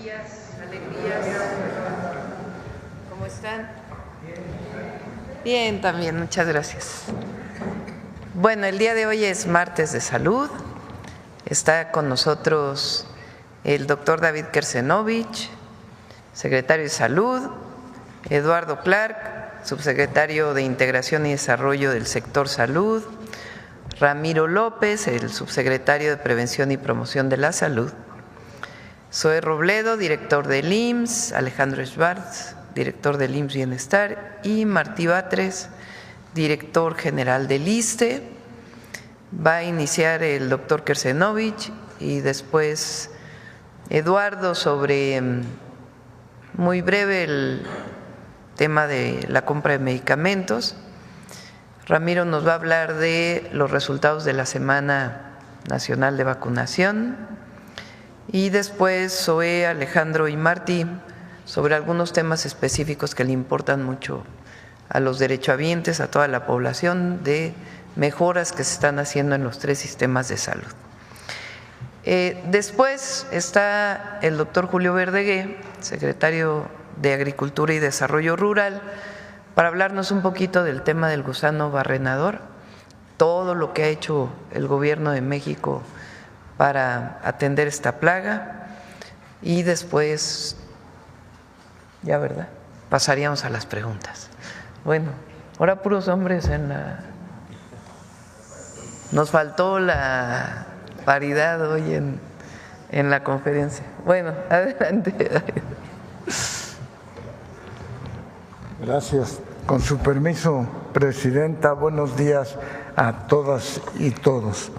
días, alegrías. ¿Cómo están? Bien, también, muchas gracias. Bueno, el día de hoy es martes de salud. Está con nosotros el doctor David Kersenovich, secretario de Salud, Eduardo Clark, subsecretario de Integración y Desarrollo del Sector Salud, Ramiro López, el subsecretario de Prevención y Promoción de la Salud, Zoe Robledo, director del IMSS, Alejandro Schwartz, director del IMSS Bienestar, y Martí Batres, director general del ISSSTE. Va a iniciar el doctor Kersenovich y después Eduardo sobre, muy breve, el tema de la compra de medicamentos. Ramiro nos va a hablar de los resultados de la Semana Nacional de Vacunación y después Zoe, Alejandro y Martí sobre algunos temas específicos que le importan mucho a los derechohabientes, a toda la población, de mejoras que se están haciendo en los 3 sistemas de salud. Después está el doctor Julio Verdegué, secretario de Agricultura y Desarrollo Rural, para hablarnos un poquito del tema del gusano barrenador, todo lo que ha hecho el gobierno de México para atender esta plaga, y después, ya verdad, pasaríamos a las preguntas. Bueno, ahora puros hombres en la… Nos faltó la paridad hoy en la conferencia. Bueno, adelante. Gracias. Con su permiso, Presidenta, buenos días a todas y todos.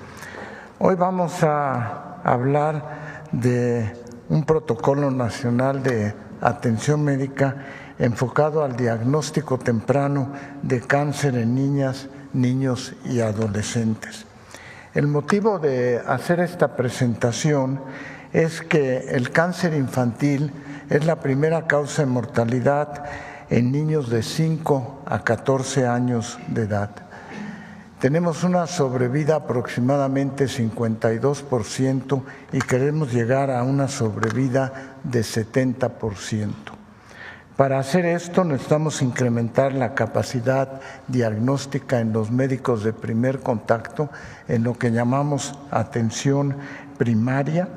Hoy vamos a hablar de un protocolo nacional de atención médica enfocado al diagnóstico temprano de cáncer en niñas, niños y adolescentes. El motivo de hacer esta presentación es que el cáncer infantil es la primera causa de mortalidad en niños de 5 a 14 años de edad. Tenemos una sobrevida aproximadamente 52% y queremos llegar a una sobrevida de 70%. Para hacer esto necesitamos incrementar la capacidad diagnóstica en los médicos de primer contacto, en lo que llamamos atención primaria.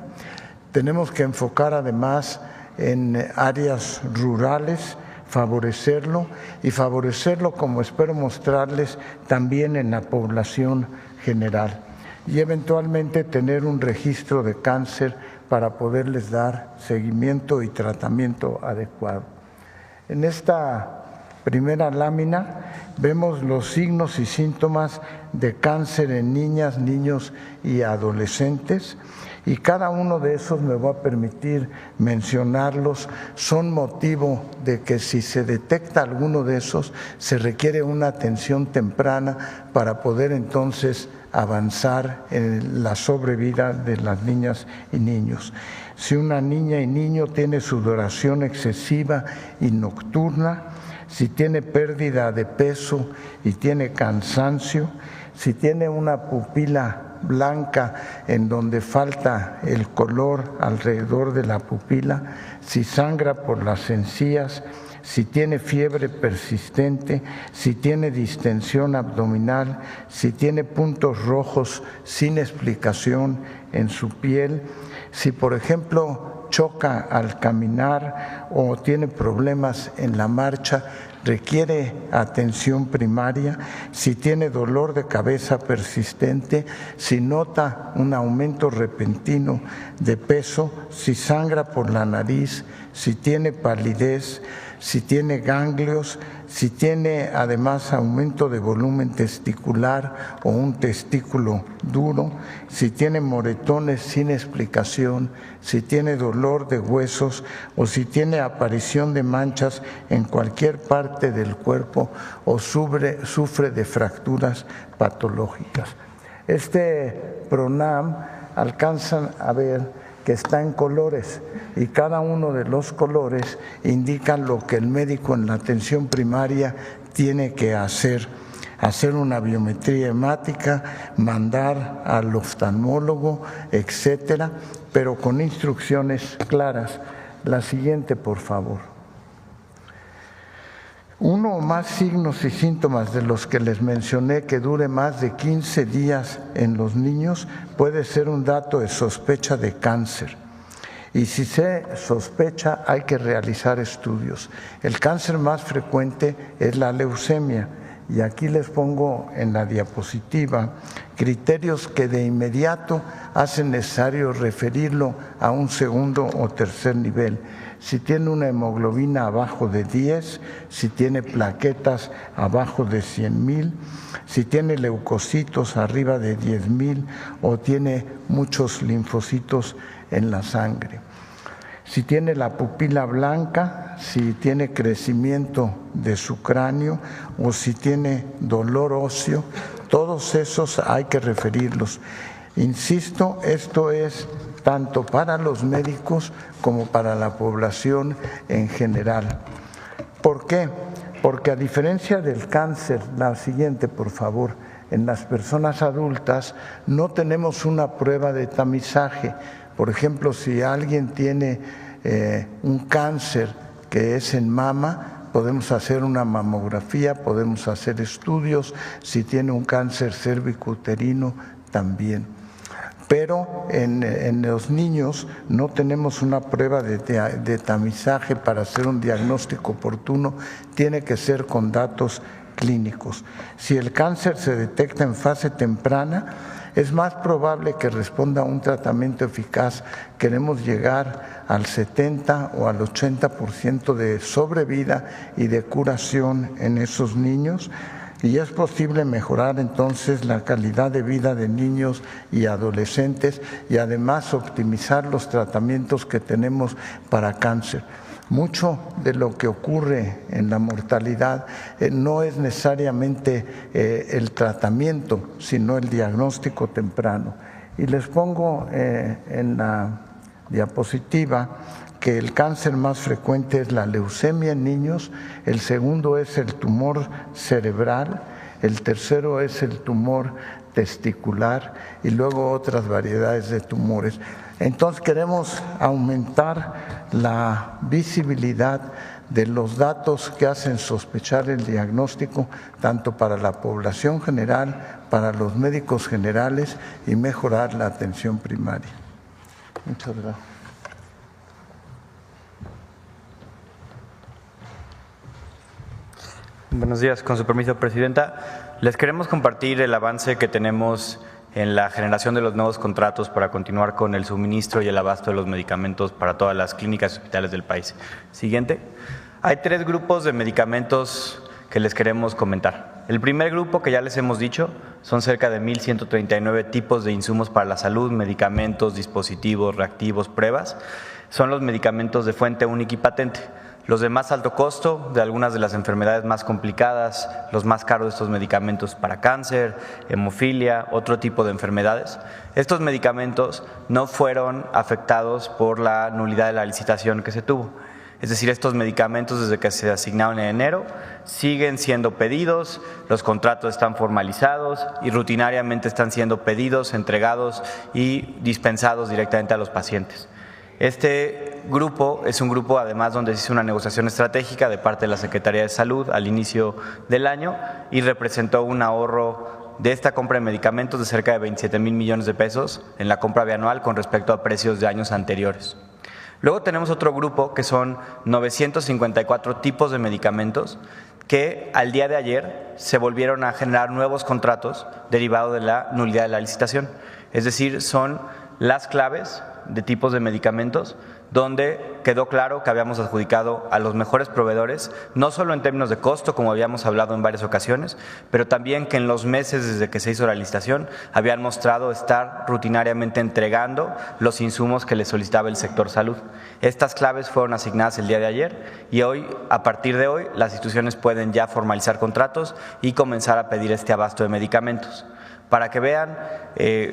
Tenemos que enfocar además en áreas rurales, favorecerlo y favorecerlo, como espero mostrarles, también en la población general, y eventualmente tener un registro de cáncer para poderles dar seguimiento y tratamiento adecuado. En esta primera lámina vemos los signos y síntomas de cáncer en niñas, niños y adolescentes, y cada uno de esos, me voy a permitir mencionarlos, son motivo de que si se detecta alguno de esos, se requiere una atención temprana para poder entonces avanzar en la sobrevida de las niñas y niños. Si una niña y niño tiene sudoración excesiva y nocturna, si tiene pérdida de peso y tiene cansancio, si tiene una pupila blanca en donde falta el color alrededor de la pupila, si sangra por las encías, si tiene fiebre persistente, si tiene distensión abdominal, si tiene puntos rojos sin explicación en su piel, si por ejemplo choca al caminar o tiene problemas en la marcha, requiere atención primaria, si tiene dolor de cabeza persistente, si nota un aumento repentino de peso, si sangra por la nariz, si tiene palidez, si tiene ganglios, si tiene además aumento de volumen testicular o un testículo duro, si tiene moretones sin explicación, si tiene dolor de huesos o si tiene aparición de manchas en cualquier parte del cuerpo o sufre de fracturas patológicas. Este PRONAM alcanzan a ver que está en colores y cada uno de los colores indica lo que el médico en la atención primaria tiene que hacer una biometría hemática, mandar al oftalmólogo, etcétera, pero con instrucciones claras. La siguiente, por favor. Uno o más signos y síntomas de los que les mencioné que dure más de 15 días en los niños puede ser un dato de sospecha de cáncer. Y si se sospecha, hay que realizar estudios. El cáncer más frecuente es la leucemia. Y aquí les pongo en la diapositiva criterios que de inmediato hacen necesario referirlo a un segundo o tercer nivel. Si tiene una hemoglobina abajo de 10, si tiene plaquetas abajo de 100,000, si tiene leucocitos arriba de 10,000 o tiene muchos linfocitos en la sangre. Si tiene la pupila blanca, si tiene crecimiento de su cráneo o si tiene dolor óseo, todos esos hay que referirlos. Insisto, esto es tanto para los médicos como para la población en general. ¿Por qué? Porque a diferencia del cáncer, la siguiente por favor, en las personas adultas no tenemos una prueba de tamizaje. Por ejemplo, si alguien tiene un cáncer que es en mama, podemos hacer una mamografía, podemos hacer estudios. Si tiene un cáncer cérvico-uterino, también. Pero en los niños no tenemos una prueba de tamizaje para hacer un diagnóstico oportuno, tiene que ser con datos clínicos. Si el cáncer se detecta en fase temprana, es más probable que responda a un tratamiento eficaz. Queremos llegar al 70 o al 80% de sobrevida y de curación en esos niños, y es posible mejorar entonces la calidad de vida de niños y adolescentes y además optimizar los tratamientos que tenemos para cáncer. Mucho de lo que ocurre en la mortalidad no es necesariamente el tratamiento, sino el diagnóstico temprano. Y les pongo en la diapositiva que el cáncer más frecuente es la leucemia en niños, el segundo es el tumor cerebral, el tercero es el tumor testicular y luego otras variedades de tumores. Entonces queremos aumentar la visibilidad de los datos que hacen sospechar el diagnóstico, tanto para la población general, para los médicos generales y mejorar la atención primaria. Muchas gracias. Buenos días, con su permiso, Presidenta. Les queremos compartir el avance que tenemos en la generación de los nuevos contratos para continuar con el suministro y el abasto de los medicamentos para todas las clínicas y hospitales del país. Siguiente. Hay 3 grupos de medicamentos que les queremos comentar. El primer grupo, que ya les hemos dicho, son cerca de 1,139 tipos de insumos para la salud, medicamentos, dispositivos, reactivos, pruebas. Son los medicamentos de fuente única y patente. Los de más alto costo, de algunas de las enfermedades más complicadas, los más caros de estos medicamentos para cáncer, hemofilia, otro tipo de enfermedades. Estos medicamentos no fueron afectados por la nulidad de la licitación que se tuvo. Es decir, estos medicamentos desde que se asignaron en enero siguen siendo pedidos, los contratos están formalizados y rutinariamente están siendo pedidos, entregados y dispensados directamente a los pacientes. Este grupo es un grupo además donde se hizo una negociación estratégica de parte de la Secretaría de Salud al inicio del año y representó un ahorro de esta compra de medicamentos de cerca de 27,000 millones de pesos en la compra bianual con respecto a precios de años anteriores. Luego tenemos otro grupo que son 954 tipos de medicamentos que al día de ayer se volvieron a generar nuevos contratos derivados de la nulidad de la licitación. Es decir, son las claves de tipos de medicamentos donde quedó claro que habíamos adjudicado a los mejores proveedores, no solo en términos de costo, como habíamos hablado en varias ocasiones, pero también que en los meses desde que se hizo la licitación habían mostrado estar rutinariamente entregando los insumos que le solicitaba el sector salud. Estas claves fueron asignadas el día de ayer y hoy, a partir de hoy, las instituciones pueden ya formalizar contratos y comenzar a pedir este abasto de medicamentos. Para que vean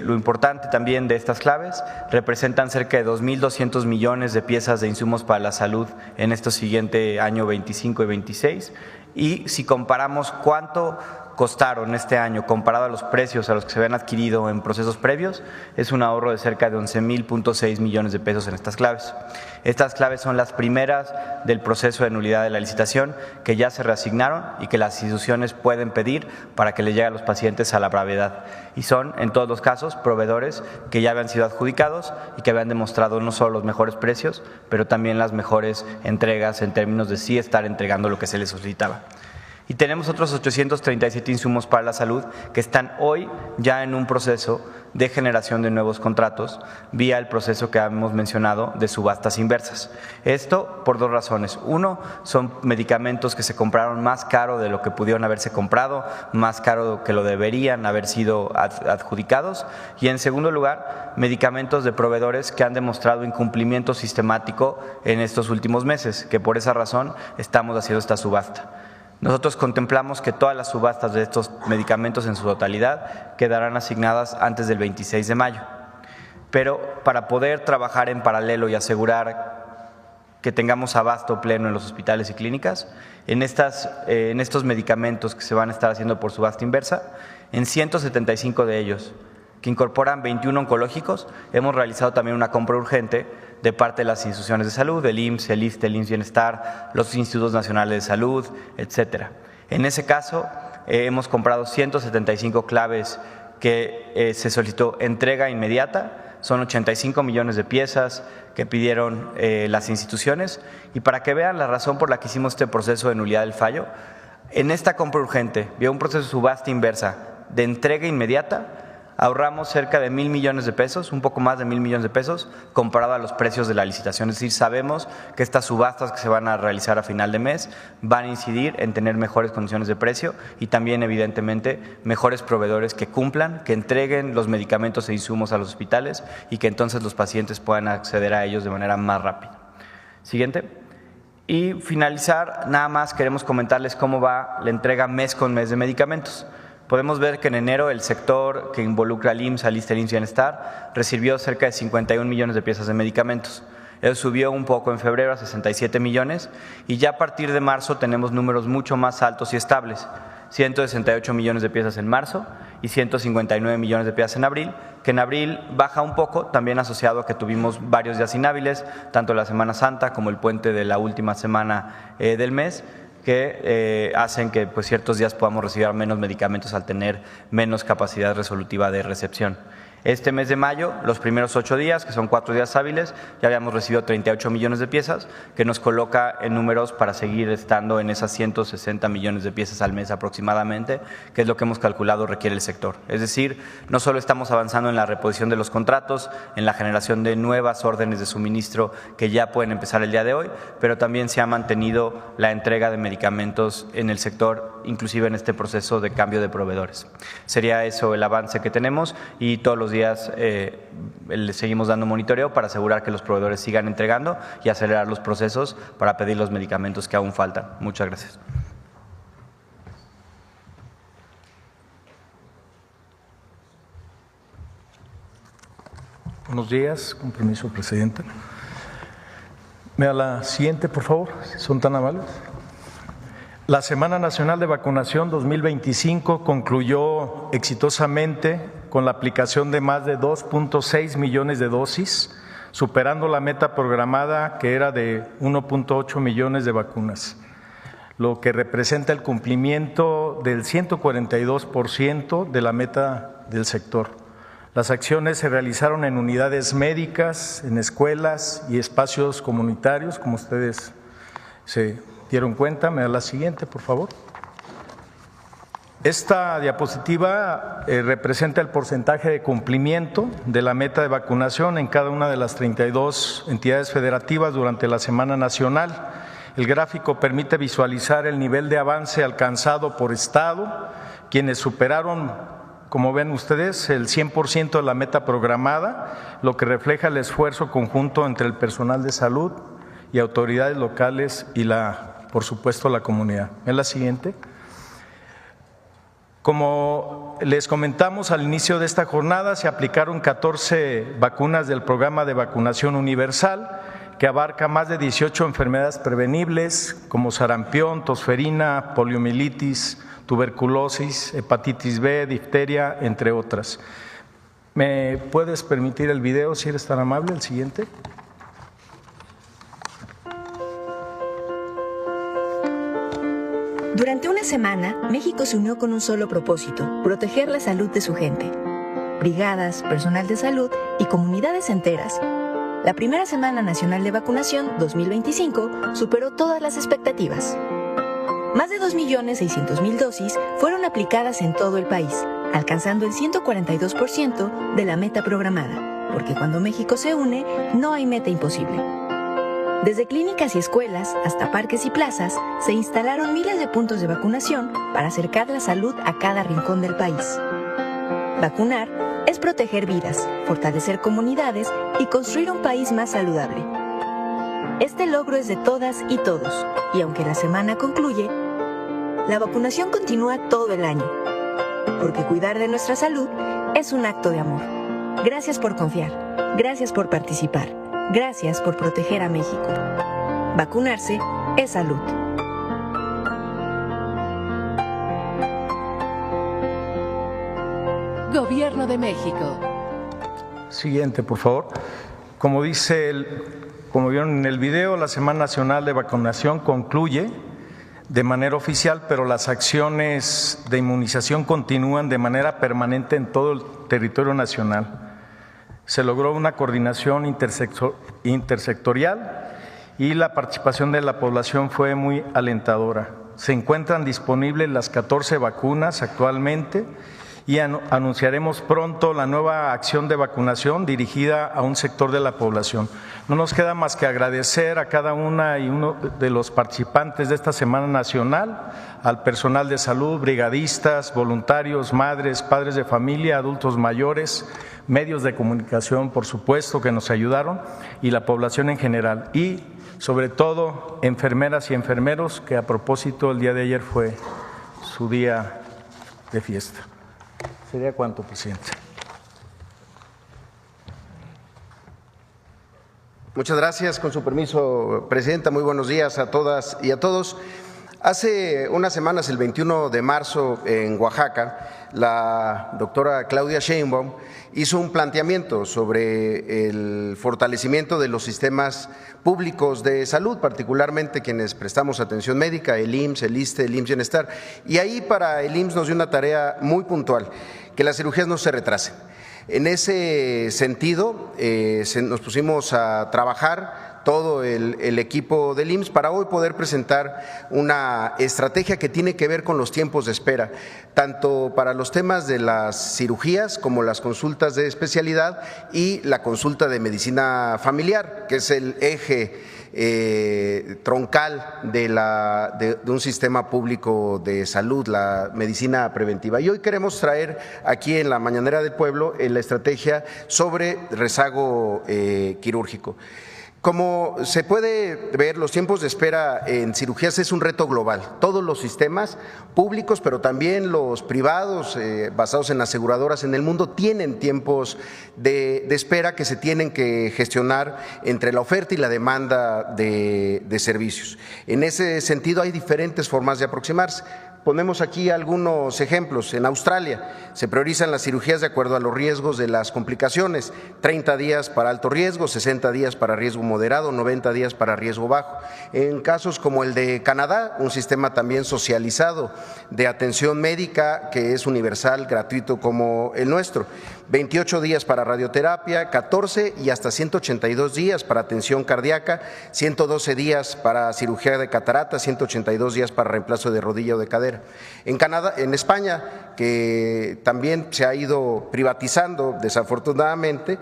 lo importante también de estas claves, representan cerca de 2.200 millones de piezas de insumos para la salud en este siguiente año 25 y 26. Y si comparamos cuánto costaron este año comparado a los precios a los que se habían adquirido en procesos previos, es un ahorro de cerca de 11,6 millones de pesos en estas claves. Estas claves son las primeras del proceso de nulidad de la licitación que ya se reasignaron y que las instituciones pueden pedir para que les llegue a los pacientes a la brevedad. Y son, en todos los casos, proveedores que ya habían sido adjudicados y que habían demostrado no solo los mejores precios, pero también las mejores entregas en términos de sí estar entregando lo que se les solicitaba. Y tenemos otros 837 insumos para la salud que están hoy ya en un proceso de generación de nuevos contratos vía el proceso que hemos mencionado de subastas inversas. Esto por dos razones. Uno, son medicamentos que se compraron más caro de lo que pudieron haberse comprado, más caro que lo deberían haber sido adjudicados. Y en segundo lugar, medicamentos de proveedores que han demostrado incumplimiento sistemático en estos últimos meses, que por esa razón estamos haciendo esta subasta. Nosotros contemplamos que todas las subastas de estos medicamentos en su totalidad quedarán asignadas antes del 26 de mayo. Pero para poder trabajar en paralelo y asegurar que tengamos abasto pleno en los hospitales y clínicas, en estos medicamentos que se van a estar haciendo por subasta inversa, en 175 de ellos, que incorporan 21 oncológicos, hemos realizado también una compra urgente de parte de las instituciones de salud, el IMSS, el ISSSTE, el IMSS Bienestar, los institutos nacionales de salud, etcétera. En ese caso, hemos comprado 175 claves que se solicitó entrega inmediata, son 85 millones de piezas que pidieron las instituciones, y para que vean la razón por la que hicimos este proceso de nulidad del fallo, en esta compra urgente, vía un proceso de subasta inversa de entrega inmediata, ahorramos cerca de 1,000 millones de pesos, un poco más de 1,000 millones de pesos, comparado a los precios de la licitación. Es decir, sabemos que estas subastas que se van a realizar a final de mes van a incidir en tener mejores condiciones de precio y también, evidentemente, mejores proveedores que cumplan, que entreguen los medicamentos e insumos a los hospitales y que entonces los pacientes puedan acceder a ellos de manera más rápida. Siguiente. Y finalizar, nada más queremos comentarles cómo va la entrega mes con mes de medicamentos. Podemos ver que en enero el sector que involucra al IMSS, al ISSSTE, al IMSS Bienestar, recibió cerca de 51 millones de piezas de medicamentos. Eso subió un poco en febrero a 67 millones y ya a partir de marzo tenemos números mucho más altos y estables. 168 millones de piezas en marzo y 159 millones de piezas en abril, que en abril baja un poco, también asociado a que tuvimos varios días inhábiles, tanto la Semana Santa como el puente de la última semana del mes, que hacen que pues, ciertos días podamos recibir menos medicamentos al tener menos capacidad resolutiva de recepción. Este mes de mayo, los primeros 8 días, que son 4 días hábiles, ya habíamos recibido 38 millones de piezas, que nos coloca en números para seguir estando en esas 160 millones de piezas al mes aproximadamente, que es lo que hemos calculado requiere el sector. Es decir, no solo estamos avanzando en la reposición de los contratos, en la generación de nuevas órdenes de suministro que ya pueden empezar el día de hoy, pero también se ha mantenido la entrega de medicamentos en el sector, inclusive en este proceso de cambio de proveedores. Sería eso el avance que tenemos y todos los días le seguimos dando monitoreo para asegurar que los proveedores sigan entregando y acelerar los procesos para pedir los medicamentos que aún faltan. Muchas gracias. Buenos días, con permiso, presidente. Me da la siguiente, por favor, si son tan amables. La Semana Nacional de Vacunación 2025 concluyó exitosamente con la aplicación de más de 2.6 millones de dosis, superando la meta programada que era de 1.8 millones de vacunas, lo que representa el cumplimiento del 142% de la meta del sector. Las acciones se realizaron en unidades médicas, en escuelas y espacios comunitarios, como ustedes se dieron cuenta. Me da la siguiente, por favor. Esta diapositiva representa el porcentaje de cumplimiento de la meta de vacunación en cada una de las 32 entidades federativas durante la Semana Nacional. El gráfico permite visualizar el nivel de avance alcanzado por estado, quienes superaron, como ven ustedes, el 100% de la meta programada, lo que refleja el esfuerzo conjunto entre el personal de salud y autoridades locales y por supuesto, la comunidad. En la siguiente. Como les comentamos al inicio de esta jornada, se aplicaron 14 vacunas del programa de vacunación universal, que abarca más de 18 enfermedades prevenibles como sarampión, tosferina, poliomielitis, tuberculosis, hepatitis B, difteria, entre otras. ¿Me puedes permitir el video, si eres tan amable, el siguiente? Durante una semana, México se unió con un solo propósito: proteger la salud de su gente. Brigadas, personal de salud y comunidades enteras. La primera Semana Nacional de Vacunación 2025 superó todas las expectativas. Más de 2.600.000 dosis fueron aplicadas en todo el país, alcanzando el 142% de la meta programada, porque cuando México se une, no hay meta imposible. Desde clínicas y escuelas hasta parques y plazas, se instalaron miles de puntos de vacunación para acercar la salud a cada rincón del país. Vacunar es proteger vidas, fortalecer comunidades y construir un país más saludable. Este logro es de todas y todos, y aunque la semana concluye, la vacunación continúa todo el año, porque cuidar de nuestra salud es un acto de amor. Gracias por confiar, gracias por participar, gracias por proteger a México. Vacunarse es salud. Gobierno de México. Siguiente, por favor. Como vieron en el video, la Semana Nacional de Vacunación concluye de manera oficial, pero las acciones de inmunización continúan de manera permanente en todo el territorio nacional. Se logró una coordinación intersectorial y la participación de la población fue muy alentadora. Se encuentran disponibles las 14 vacunas actualmente y anunciaremos pronto la nueva acción de vacunación dirigida a un sector de la población. No nos queda más que agradecer a cada una y uno de los participantes de esta Semana Nacional, al personal de salud, brigadistas, voluntarios, madres, padres de familia, adultos mayores, medios de comunicación, por supuesto, que nos ayudaron, y la población en general. Y, sobre todo, enfermeras y enfermeros, que a propósito el día de ayer fue su día de fiesta. ¿Sería cuánto, presidente? Muchas gracias. Con su permiso, presidenta, muy buenos días a todas y a todos. Hace unas semanas, el 21 de marzo, en Oaxaca, la doctora Claudia Sheinbaum hizo un planteamiento sobre el fortalecimiento de los sistemas públicos de salud, particularmente quienes prestamos atención médica, el IMSS, el ISSSTE, el IMSS Bienestar. Y ahí para el IMSS nos dio una tarea muy puntual: que las cirugías no se retrasen. En ese sentido, nos pusimos a trabajar todo el equipo del IMSS para hoy poder presentar una estrategia que tiene que ver con los tiempos de espera, tanto para los temas de las cirugías como las consultas de especialidad y la consulta de medicina familiar, que es el eje troncal de un sistema público de salud, la medicina preventiva. Y hoy queremos traer aquí en la Mañanera del Pueblo la estrategia sobre rezago quirúrgico. Como se puede ver, los tiempos de espera en cirugías es un reto global. Todos los sistemas públicos, pero también los privados basados en aseguradoras en el mundo tienen tiempos de espera que se tienen que gestionar entre la oferta y la demanda de servicios. En ese sentido hay diferentes formas de aproximarse. Ponemos aquí algunos ejemplos. En Australia se priorizan las cirugías de acuerdo a los riesgos de las complicaciones: 30 días para alto riesgo, 60 días para riesgo moderado, 90 días para riesgo bajo. En casos como el de Canadá, un sistema también socializado de atención médica que es universal, gratuito como el nuestro: 28 días para radioterapia, 14 y hasta 182 días para atención cardíaca, 112 días para cirugía de catarata, 182 días para reemplazo de rodilla o de cadera. En España, que también se ha ido privatizando desafortunadamente,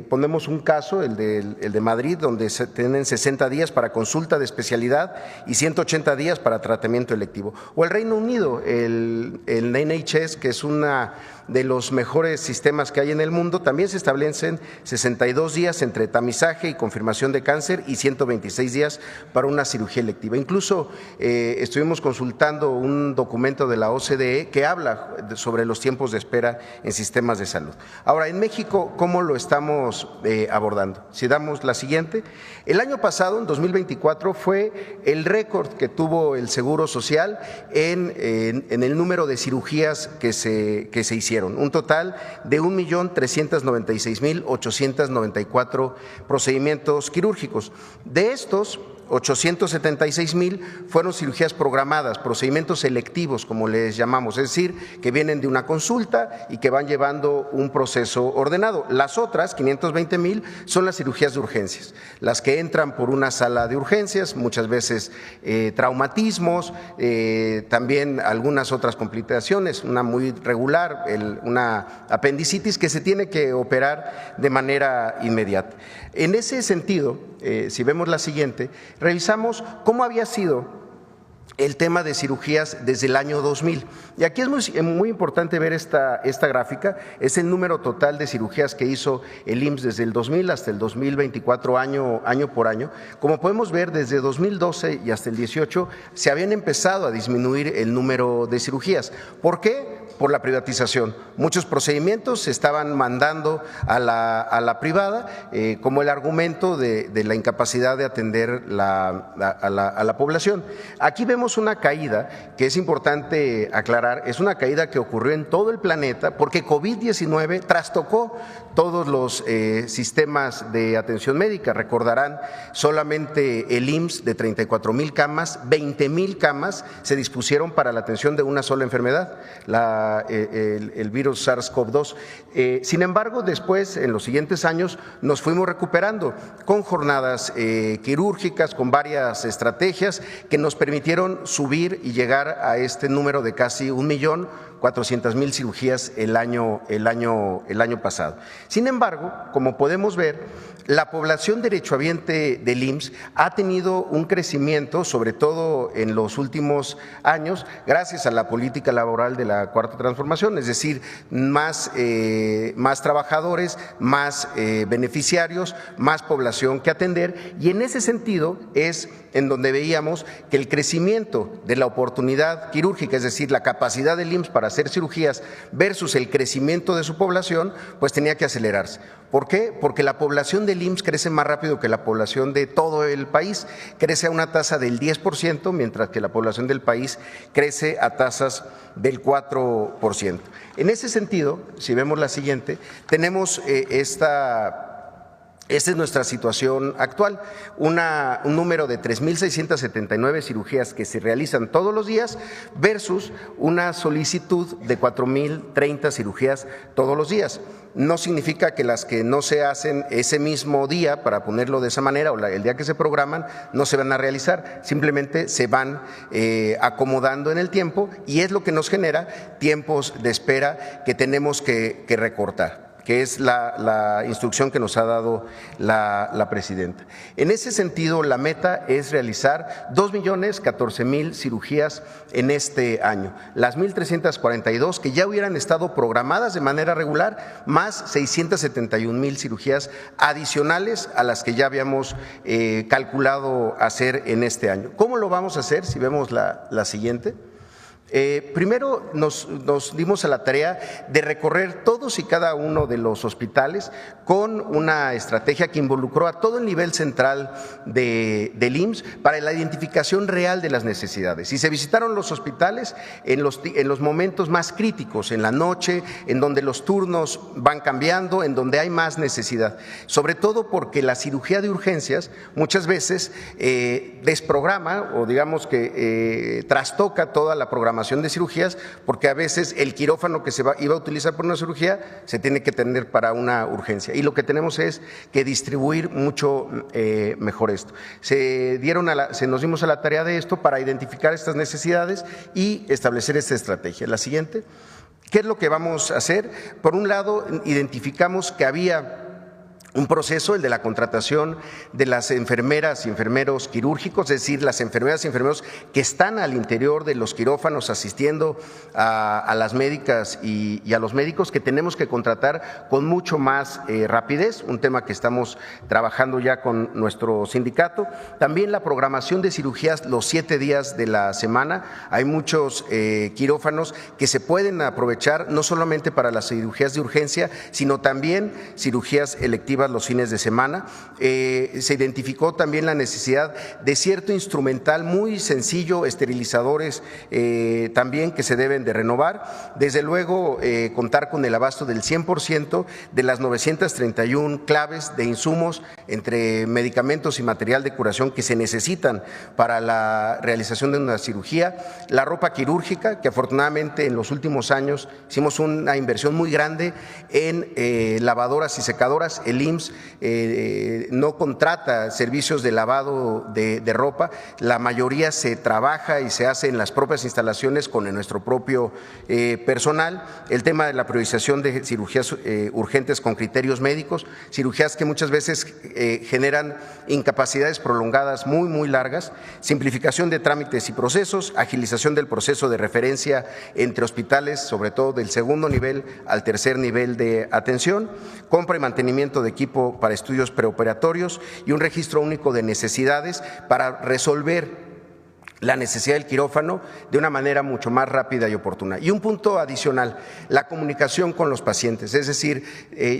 ponemos un caso, el de Madrid, donde se tienen 60 días para consulta de especialidad y 180 días para tratamiento electivo. O el Reino Unido, el NHS, que es una de los mejores sistemas que hay en el mundo. También se establecen 62 días entre tamizaje y confirmación de cáncer y 126 días para una cirugía electiva. Incluso estuvimos consultando un documento de la OCDE que habla sobre los tiempos de espera en sistemas de salud. Ahora, en México, ¿cómo lo estamos abordando? Si damos la siguiente, el año pasado, en 2024, fue el récord que tuvo el Seguro Social en el número de cirugías que se hicieron, un total de 1.396.894 procedimientos quirúrgicos. De estos, 876,000 fueron cirugías programadas, procedimientos selectivos, como les llamamos, es decir, que vienen de una consulta y que van llevando un proceso ordenado. Las otras, 520,000, son las cirugías de urgencias, las que entran por una sala de urgencias, muchas veces traumatismos, también algunas otras complicaciones, una muy regular, una apendicitis que se tiene que operar de manera inmediata. En ese sentido, si vemos la siguiente, revisamos cómo había sido el tema de cirugías desde el año 2000. Y aquí es muy importante ver esta gráfica, es el número total de cirugías que hizo el IMSS desde el 2000 hasta el 2024, año por año. Como podemos ver, desde 2012 y hasta el 18 se habían empezado a disminuir el número de cirugías. ¿Por qué? Por la privatización. Muchos procedimientos se estaban mandando a la privada como el argumento de la incapacidad de atender a la población. Aquí vemos una caída que es importante aclarar, es una caída que ocurrió en todo el planeta porque COVID-19 trastocó todos los sistemas de atención médica. Recordarán, solamente el IMSS de 34,000 camas, 20,000 camas se dispusieron para la atención de una sola enfermedad, el virus SARS-CoV-2. Sin embargo, después, en los siguientes años, nos fuimos recuperando con jornadas quirúrgicas, con varias estrategias que nos permitieron subir y llegar a este número de casi 1.400.000 cirugías el año pasado. Sin embargo, como podemos ver, la población derechohabiente del IMSS ha tenido un crecimiento, sobre todo en los últimos años, gracias a la política laboral de la Cuarta Transformación, es decir, más trabajadores, más beneficiarios, más población que atender, y en ese sentido es en donde veíamos que el crecimiento de la oportunidad quirúrgica, es decir, la capacidad del IMSS para hacer cirugías versus el crecimiento de su población, pues tenía que acelerarse. ¿Por qué? Porque la población del IMSS crece más rápido que la población de todo el país, crece a una tasa del 10%, mientras que la población del país crece a tasas del 4%. En ese sentido, si vemos la siguiente, tenemos esta es nuestra situación actual, un número de 3.679 cirugías que se realizan todos los días versus una solicitud de 4.030 cirugías todos los días. No significa que las que no se hacen ese mismo día, para ponerlo de esa manera, o el día que se programan, no se van a realizar, simplemente se van acomodando en el tiempo y es lo que nos genera tiempos de espera que tenemos que recortar, que es la instrucción que nos ha dado la presidenta. En ese sentido, la meta es realizar 2.014.000 cirugías en este año, las 1.342 que ya hubieran estado programadas de manera regular, más 671,000 cirugías adicionales a las que ya habíamos calculado hacer en este año. ¿Cómo lo vamos a hacer? Si vemos la siguiente. Primero nos dimos a la tarea de recorrer todos y cada uno de los hospitales con una estrategia que involucró a todo el nivel central del IMSS para la identificación real de las necesidades. Y se visitaron los hospitales en los momentos más críticos, en la noche, en donde los turnos van cambiando, en donde hay más necesidad, sobre todo porque la cirugía de urgencias muchas veces desprograma o digamos que trastoca toda la programación de cirugías, porque a veces el quirófano que iba a utilizar por una cirugía se tiene que tener para una urgencia, y lo que tenemos es que distribuir mucho mejor esto. Nos dimos a la tarea de esto para identificar estas necesidades y establecer esta estrategia. La siguiente. ¿Qué es lo que vamos a hacer? Por un lado, identificamos que había un proceso, el de la contratación de las enfermeras y enfermeros quirúrgicos, es decir, las enfermeras y enfermeros que están al interior de los quirófanos asistiendo a las médicas y a los médicos, que tenemos que contratar con mucho más rapidez, un tema que estamos trabajando ya con nuestro sindicato. También la programación de cirugías los 7 días de la semana. Hay muchos quirófanos que se pueden aprovechar no solamente para las cirugías de urgencia, sino también cirugías electivas los fines de semana. Se identificó también la necesidad de cierto instrumental muy sencillo, esterilizadores también que se deben de renovar. Desde luego, contar con el abasto del 100% de las 931 claves de insumos entre medicamentos y material de curación que se necesitan para la realización de una cirugía. La ropa quirúrgica, que afortunadamente en los últimos años hicimos una inversión muy grande en lavadoras y secadoras. El IMSS no contrata servicios de lavado de ropa, la mayoría se trabaja y se hace en las propias instalaciones con nuestro propio personal. El tema de la priorización de cirugías urgentes con criterios médicos, cirugías que muchas veces generan incapacidades prolongadas muy largas, simplificación de trámites y procesos, agilización del proceso de referencia entre hospitales, sobre todo del segundo nivel al tercer nivel de atención, compra y mantenimiento de equipo para estudios preoperatorios y un registro único de necesidades para resolver la necesidad del quirófano de una manera mucho más rápida y oportuna. Y un punto adicional, la comunicación con los pacientes, es decir,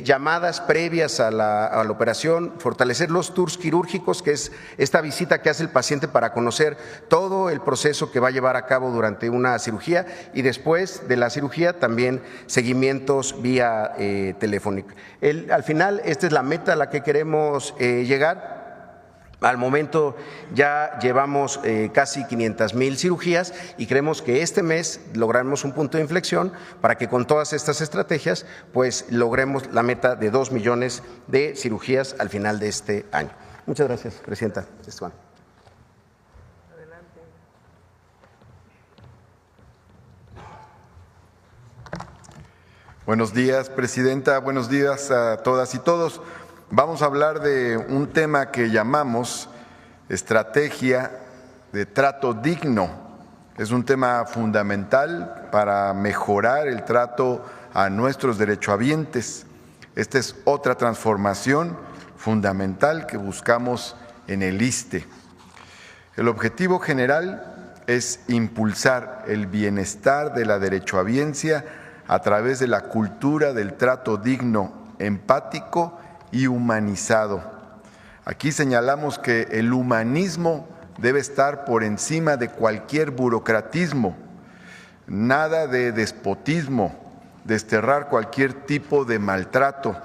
llamadas previas a la operación, fortalecer los tours quirúrgicos, que es esta visita que hace el paciente para conocer todo el proceso que va a llevar a cabo durante una cirugía, y después de la cirugía también seguimientos vía telefónica. Al final, esta es la meta a la que queremos llegar. Al momento ya llevamos casi 500,000 cirugías y creemos que este mes lograremos un punto de inflexión para que con todas estas estrategias pues logremos la meta de 2 millones de cirugías al final de este año. Muchas gracias, Presidenta. Esteban. Buenos días, Presidenta. Buenos días a todas y todos. Vamos a hablar de un tema que llamamos estrategia de trato digno. Es un tema fundamental para mejorar el trato a nuestros derechohabientes. Esta es otra transformación fundamental que buscamos en el ISSSTE. El objetivo general es impulsar el bienestar de la derechohabiencia a través de la cultura del trato digno, empático y humanizado. Aquí señalamos que el humanismo debe estar por encima de cualquier burocratismo, nada de despotismo, desterrar cualquier tipo de maltrato.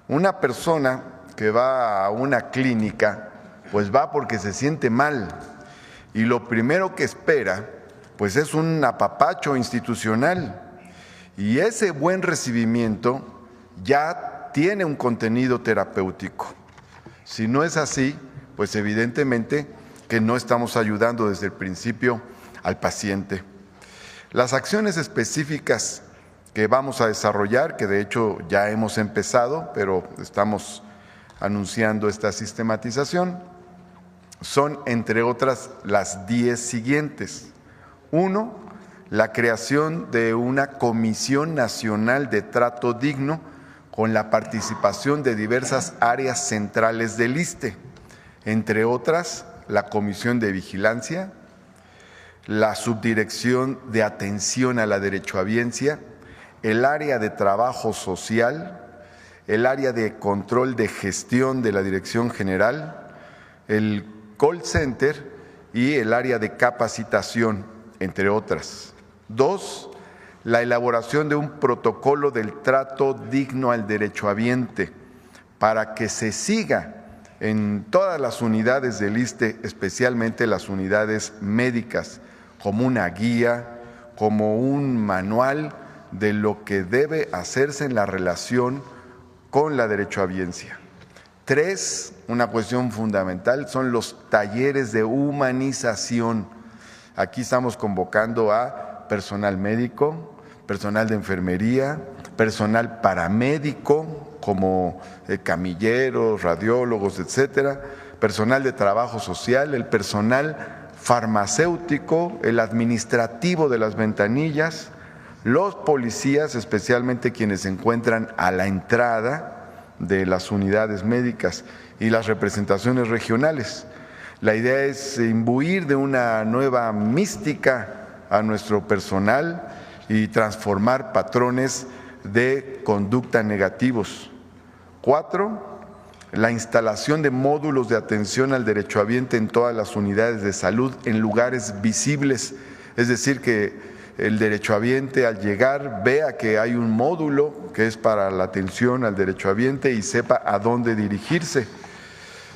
Una persona que va a una clínica, pues va porque se siente mal y lo primero que espera, pues es un apapacho institucional, y ese buen recibimiento ya tiene un contenido terapéutico. Si no es así, pues evidentemente que no estamos ayudando desde el principio al paciente. Las acciones específicas que vamos a desarrollar, que de hecho ya hemos empezado, pero estamos anunciando esta sistematización, son entre otras las 10 siguientes. 1, la creación de una Comisión Nacional de Trato Digno con la participación de diversas áreas centrales del ISSSTE, entre otras la Comisión de Vigilancia, la Subdirección de Atención a la Derechohabiencia, el área de Trabajo Social, el área de Control de Gestión de la Dirección General, el Call Center y el área de Capacitación, entre otras. 2, la elaboración de un protocolo del trato digno al derechohabiente para que se siga en todas las unidades del ISSSTE, especialmente las unidades médicas, como una guía, como un manual de lo que debe hacerse en la relación con la derechohabiencia. 3, una cuestión fundamental, son los talleres de humanización. Aquí estamos convocando a personal médico, personal de enfermería, personal paramédico, como camilleros, radiólogos, etcétera, personal de trabajo social, el personal farmacéutico, el administrativo de las ventanillas, los policías, especialmente quienes se encuentran a la entrada de las unidades médicas, y las representaciones regionales. La idea es imbuir de una nueva mística a nuestro personal y transformar patrones de conducta negativos. 4, la instalación de módulos de atención al derechohabiente en todas las unidades de salud en lugares visibles, es decir, que el derechohabiente al llegar vea que hay un módulo que es para la atención al derechohabiente y sepa a dónde dirigirse.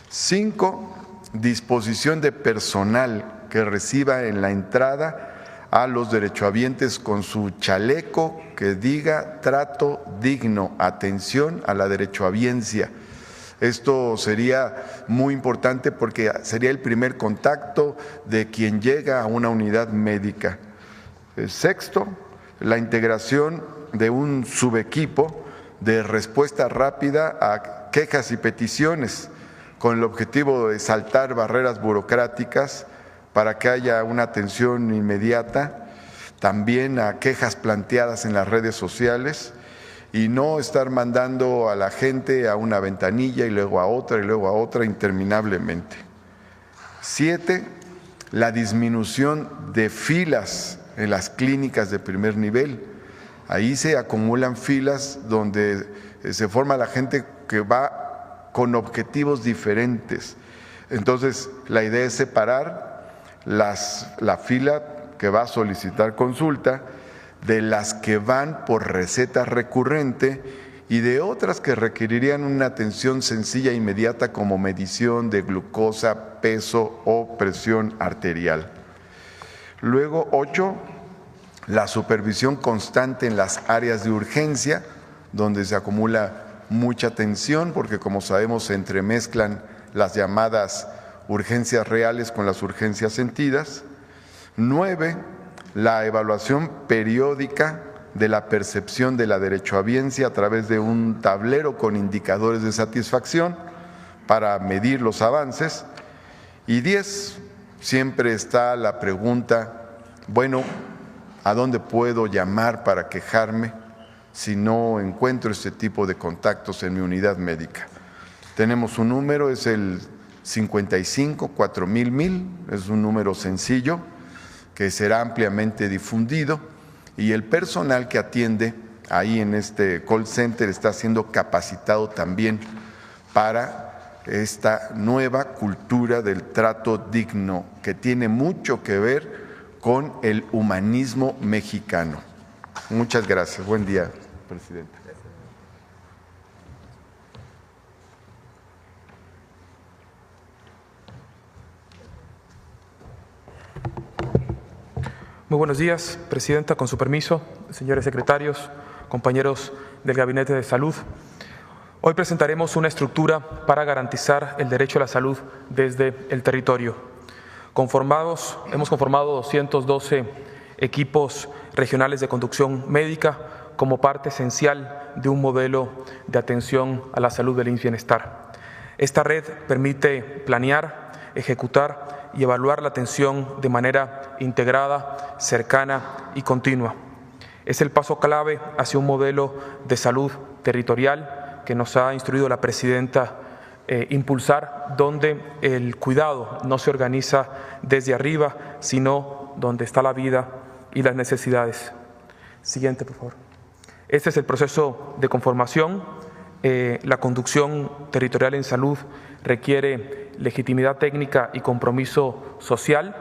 5, disposición de personal que reciba en la entrada a los derechohabientes con su chaleco que diga trato digno, atención a la derechohabiencia. Esto sería muy importante porque sería el primer contacto de quien llega a una unidad médica. 6, la integración de un subequipo de respuesta rápida a quejas y peticiones con el objetivo de saltar barreras burocráticas para que haya una atención inmediata, también a quejas planteadas en las redes sociales y no estar mandando a la gente a una ventanilla y luego a otra interminablemente. 7, la disminución de filas en las clínicas de primer nivel. Ahí se acumulan filas donde se forma la gente que va con objetivos diferentes. Entonces, la idea es separar la fila que va a solicitar consulta de las que van por receta recurrente y de otras que requerirían una atención sencilla e inmediata como medición de glucosa, peso o presión arterial. Luego, 8, la supervisión constante en las áreas de urgencia, donde se acumula mucha tensión, porque como sabemos se entremezclan las llamadas urgencias reales con las urgencias sentidas. 9, la evaluación periódica de la percepción de la derechohabiencia a través de un tablero con indicadores de satisfacción para medir los avances. Y 10, siempre está la pregunta, bueno, ¿a dónde puedo llamar para quejarme si no encuentro este tipo de contactos en mi unidad médica? Tenemos un número, es el 55-4000, es un número sencillo que será ampliamente difundido y el personal que atiende ahí en este call center está siendo capacitado también para esta nueva cultura del trato digno que tiene mucho que ver con el humanismo mexicano. Muchas gracias. Buen día, presidente. Muy buenos días, Presidenta. Con su permiso, señores secretarios, compañeros del Gabinete de Salud. Hoy presentaremos una estructura para garantizar el derecho a la salud desde el territorio. Hemos conformado 212 equipos regionales de conducción médica como parte esencial de un modelo de atención a la salud del bienestar. Esta red permite planear, ejecutar y evaluar la atención de manera integrada, cercana y continua. Es el paso clave hacia un modelo de salud territorial que nos ha instruido la Presidenta impulsar, donde el cuidado no se organiza desde arriba, sino donde está la vida y las necesidades. Siguiente, por favor. Este es el proceso de conformación. La conducción territorial en salud requiere legitimidad técnica y compromiso social.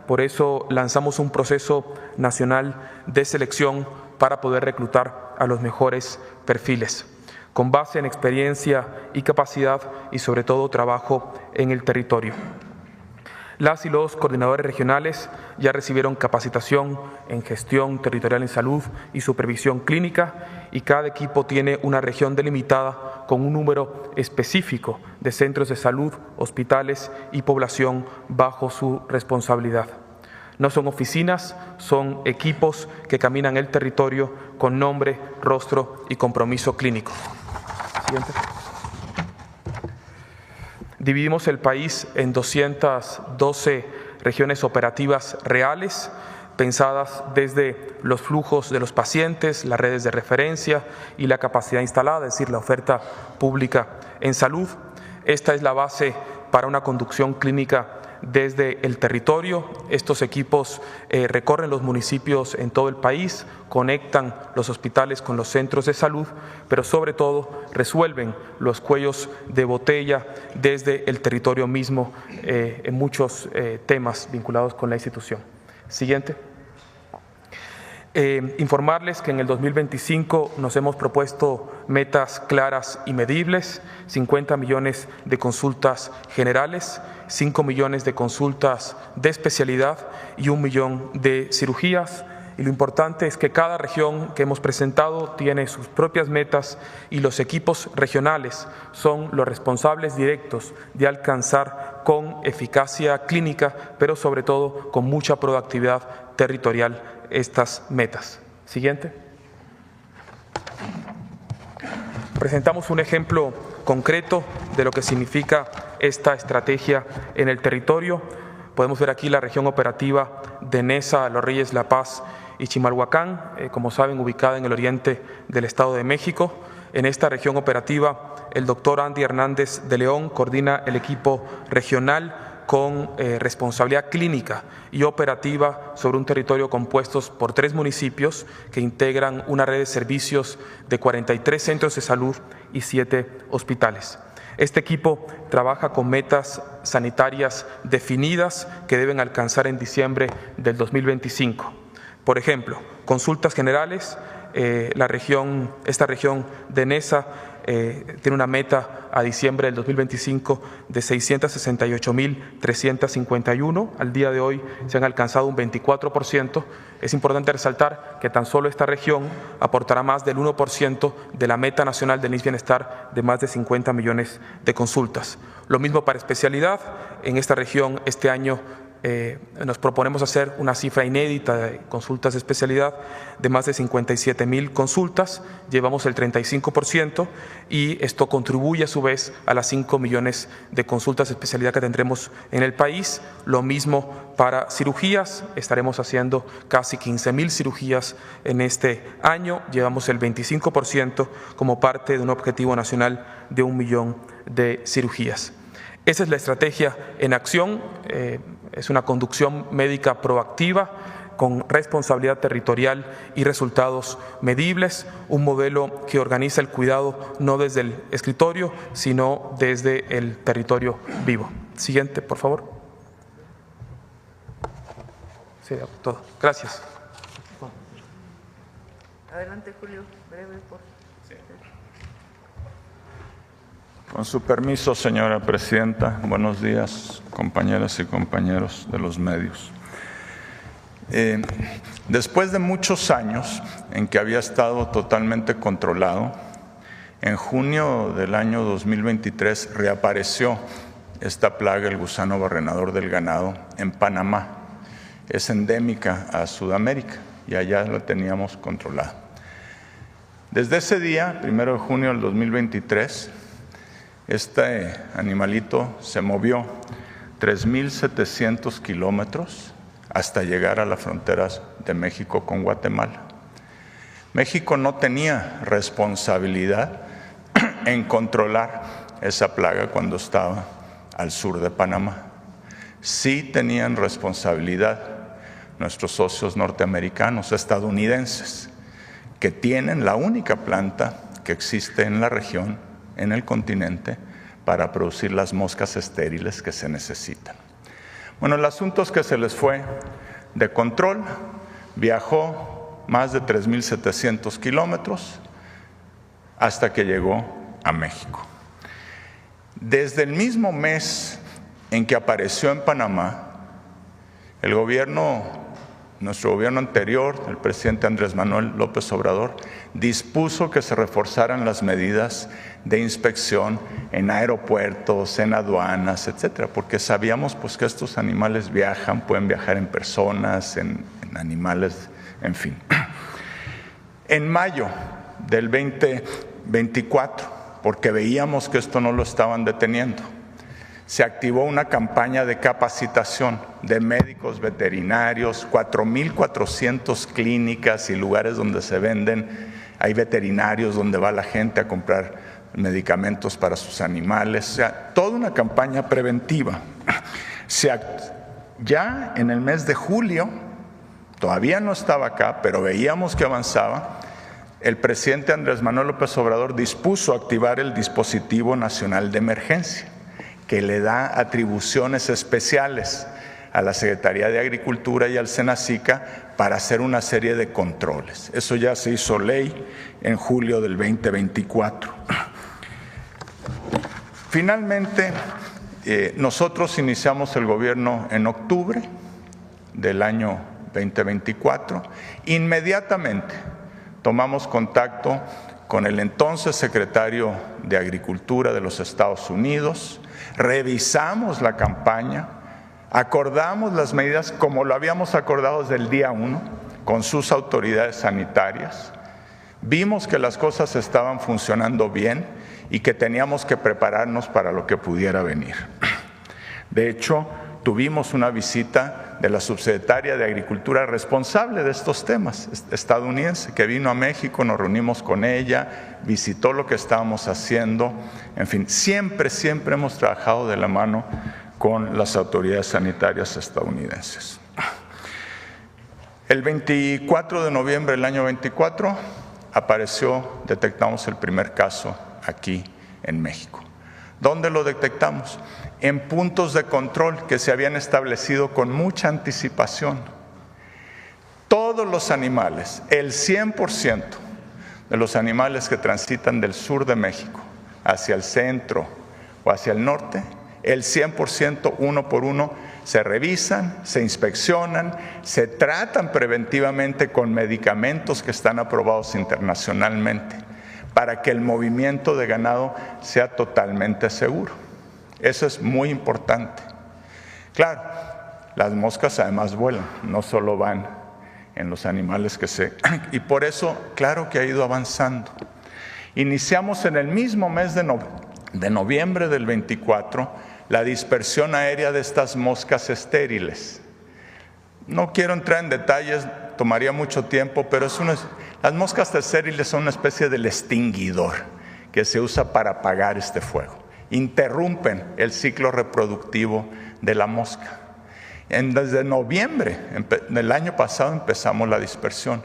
Por eso lanzamos un proceso nacional de selección para poder reclutar a los mejores perfiles, con base en experiencia y capacidad y sobre todo trabajo en el territorio. Las y los coordinadores regionales ya recibieron capacitación en gestión territorial en salud y supervisión clínica y cada equipo tiene una región delimitada con un número específico de centros de salud, hospitales y población bajo su responsabilidad. No son oficinas, son equipos que caminan el territorio con nombre, rostro y compromiso clínico. Siguiente. Dividimos el país en 212 regiones operativas reales, pensadas desde los flujos de los pacientes, las redes de referencia y la capacidad instalada, es decir, la oferta pública en salud. Esta es la base para una conducción clínica desde el territorio. Estos equipos recorren los municipios en todo el país, conectan los hospitales con los centros de salud, pero sobre todo resuelven los cuellos de botella desde el territorio mismo en muchos temas vinculados con la institución. Siguiente. Informarles que en el 2025 nos hemos propuesto metas claras y medibles: 50 millones de consultas generales, 5 millones de consultas de especialidad y 1 millón de cirugías. Y lo importante es que cada región que hemos presentado tiene sus propias metas y los equipos regionales son los responsables directos de alcanzar con eficacia clínica, pero sobre todo con mucha proactividad territorial, estas metas. Siguiente. Presentamos un ejemplo concreto de lo que significa esta estrategia en el territorio. Podemos ver aquí la región operativa de Neza, Los Reyes, La Paz y Chimalhuacán, como saben, ubicada en el oriente del Estado de México. En esta región operativa, el doctor Andy Hernández de León coordina el equipo regional con responsabilidad clínica y operativa sobre un territorio compuesto por 3 municipios que integran una red de servicios de 43 centros de salud y 7 hospitales. Este equipo trabaja con metas sanitarias definidas que deben alcanzar en diciembre del 2025. Por ejemplo, consultas generales. Esta región de Neza tiene una meta a diciembre del 2025 de 668.351. Al día de hoy se han alcanzado un 24%. Es importante resaltar que tan solo esta región aportará más del 1% de la meta nacional del IMSS Bienestar de más de 50 millones de consultas. Lo mismo para especialidad. En esta región este año nos proponemos hacer una cifra inédita de consultas de especialidad de más de 57,000 consultas, llevamos el 35% y esto contribuye a su vez a las 5 millones de consultas de especialidad que tendremos en el país. Lo mismo para cirugías, estaremos haciendo casi 15,000 cirugías en este año, llevamos el 25% como parte de un objetivo nacional de 1 millón de cirugías. Esa es la estrategia en acción. Es una conducción médica proactiva con responsabilidad territorial y resultados medibles, un modelo que organiza el cuidado no desde el escritorio, sino desde el territorio vivo. Siguiente, por favor. Sería todo. Gracias. Adelante, Julio. Breve, por favor. Con su permiso, señora presidenta, buenos días, compañeras y compañeros de los medios. Después de muchos años en que había estado totalmente controlado, en junio del año 2023 reapareció esta plaga, el gusano barrenador del ganado, en Panamá. Es endémica a Sudamérica y allá lo teníamos controlado. Desde ese día, 1 de junio del 2023, este animalito se movió 3,700 kilómetros hasta llegar a las fronteras de México con Guatemala. México no tenía responsabilidad en controlar esa plaga cuando estaba al sur de Panamá. Sí tenían responsabilidad nuestros socios norteamericanos, estadounidenses, que tienen la única planta que existe en la región, en el continente, para producir las moscas estériles que se necesitan. Bueno, el asunto es que se les fue de control, viajó más de 3,700 kilómetros hasta que llegó a México. Desde el mismo mes en que apareció en Panamá, nuestro gobierno anterior, el presidente Andrés Manuel López Obrador, dispuso que se reforzaran las medidas de inspección en aeropuertos, en aduanas, etcétera, porque sabíamos pues que estos animales viajan, pueden viajar en personas, en animales, en fin. En mayo del 2024, porque veíamos que esto no lo estaban deteniendo. Se activó una campaña de capacitación de médicos veterinarios, 4,400 clínicas y lugares donde se venden, hay veterinarios donde va la gente a comprar medicamentos para sus animales, o sea, toda una campaña preventiva. Ya en el mes de julio, todavía no estaba acá, pero veíamos que avanzaba, el presidente Andrés Manuel López Obrador dispuso activar el Dispositivo Nacional de Emergencia, que le da atribuciones especiales a la Secretaría de Agricultura y al Senacica para hacer una serie de controles. Eso ya se hizo ley en julio del 2024. Finalmente, nosotros iniciamos el gobierno en octubre del año 2024. Inmediatamente tomamos contacto con el entonces secretario de Agricultura de los Estados Unidos, revisamos la campaña, acordamos las medidas como lo habíamos acordado desde el día 1 con sus autoridades sanitarias, vimos que las cosas estaban funcionando bien y que teníamos que prepararnos para lo que pudiera venir. De hecho, tuvimos una visita de la subsecretaria de Agricultura responsable de estos temas, estadounidense, que vino a México, nos reunimos con ella, visitó lo que estábamos haciendo, en fin, siempre hemos trabajado de la mano con las autoridades sanitarias estadounidenses. El 24 de noviembre del año 24 detectamos el primer caso aquí en México. ¿Dónde lo detectamos? En puntos de control que se habían establecido con mucha anticipación. Todos los animales, el 100% de los animales que transitan del sur de México hacia el centro o hacia el norte, el 100% uno por uno se revisan, se inspeccionan, se tratan preventivamente con medicamentos que están aprobados internacionalmente para que el movimiento de ganado sea totalmente seguro. Eso es muy importante. Claro, las moscas además vuelan, no solo van en los animales y por eso, claro que ha ido avanzando. Iniciamos en el mismo mes de noviembre del 24 la dispersión aérea de estas moscas estériles. No quiero entrar en detalles, tomaría mucho tiempo, pero las moscas estériles son una especie de extinguidor que se usa para apagar este fuego. Interrumpen el ciclo reproductivo de la mosca. Desde noviembre del año pasado empezamos la dispersión,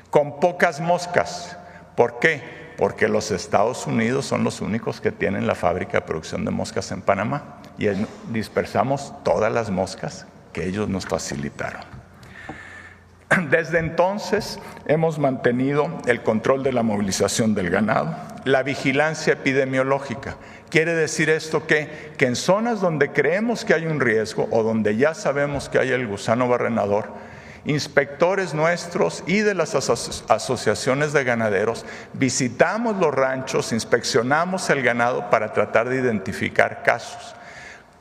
con pocas moscas. ¿Por qué? Porque los Estados Unidos son los únicos que tienen la fábrica de producción de moscas en Panamá y dispersamos todas las moscas que ellos nos facilitaron. Desde entonces hemos mantenido el control de la movilización del ganado, la vigilancia epidemiológica. Quiere decir esto que en zonas donde creemos que hay un riesgo o donde ya sabemos que hay el gusano barrenador, inspectores nuestros y de las asociaciones de ganaderos visitamos los ranchos, inspeccionamos el ganado para tratar de identificar casos.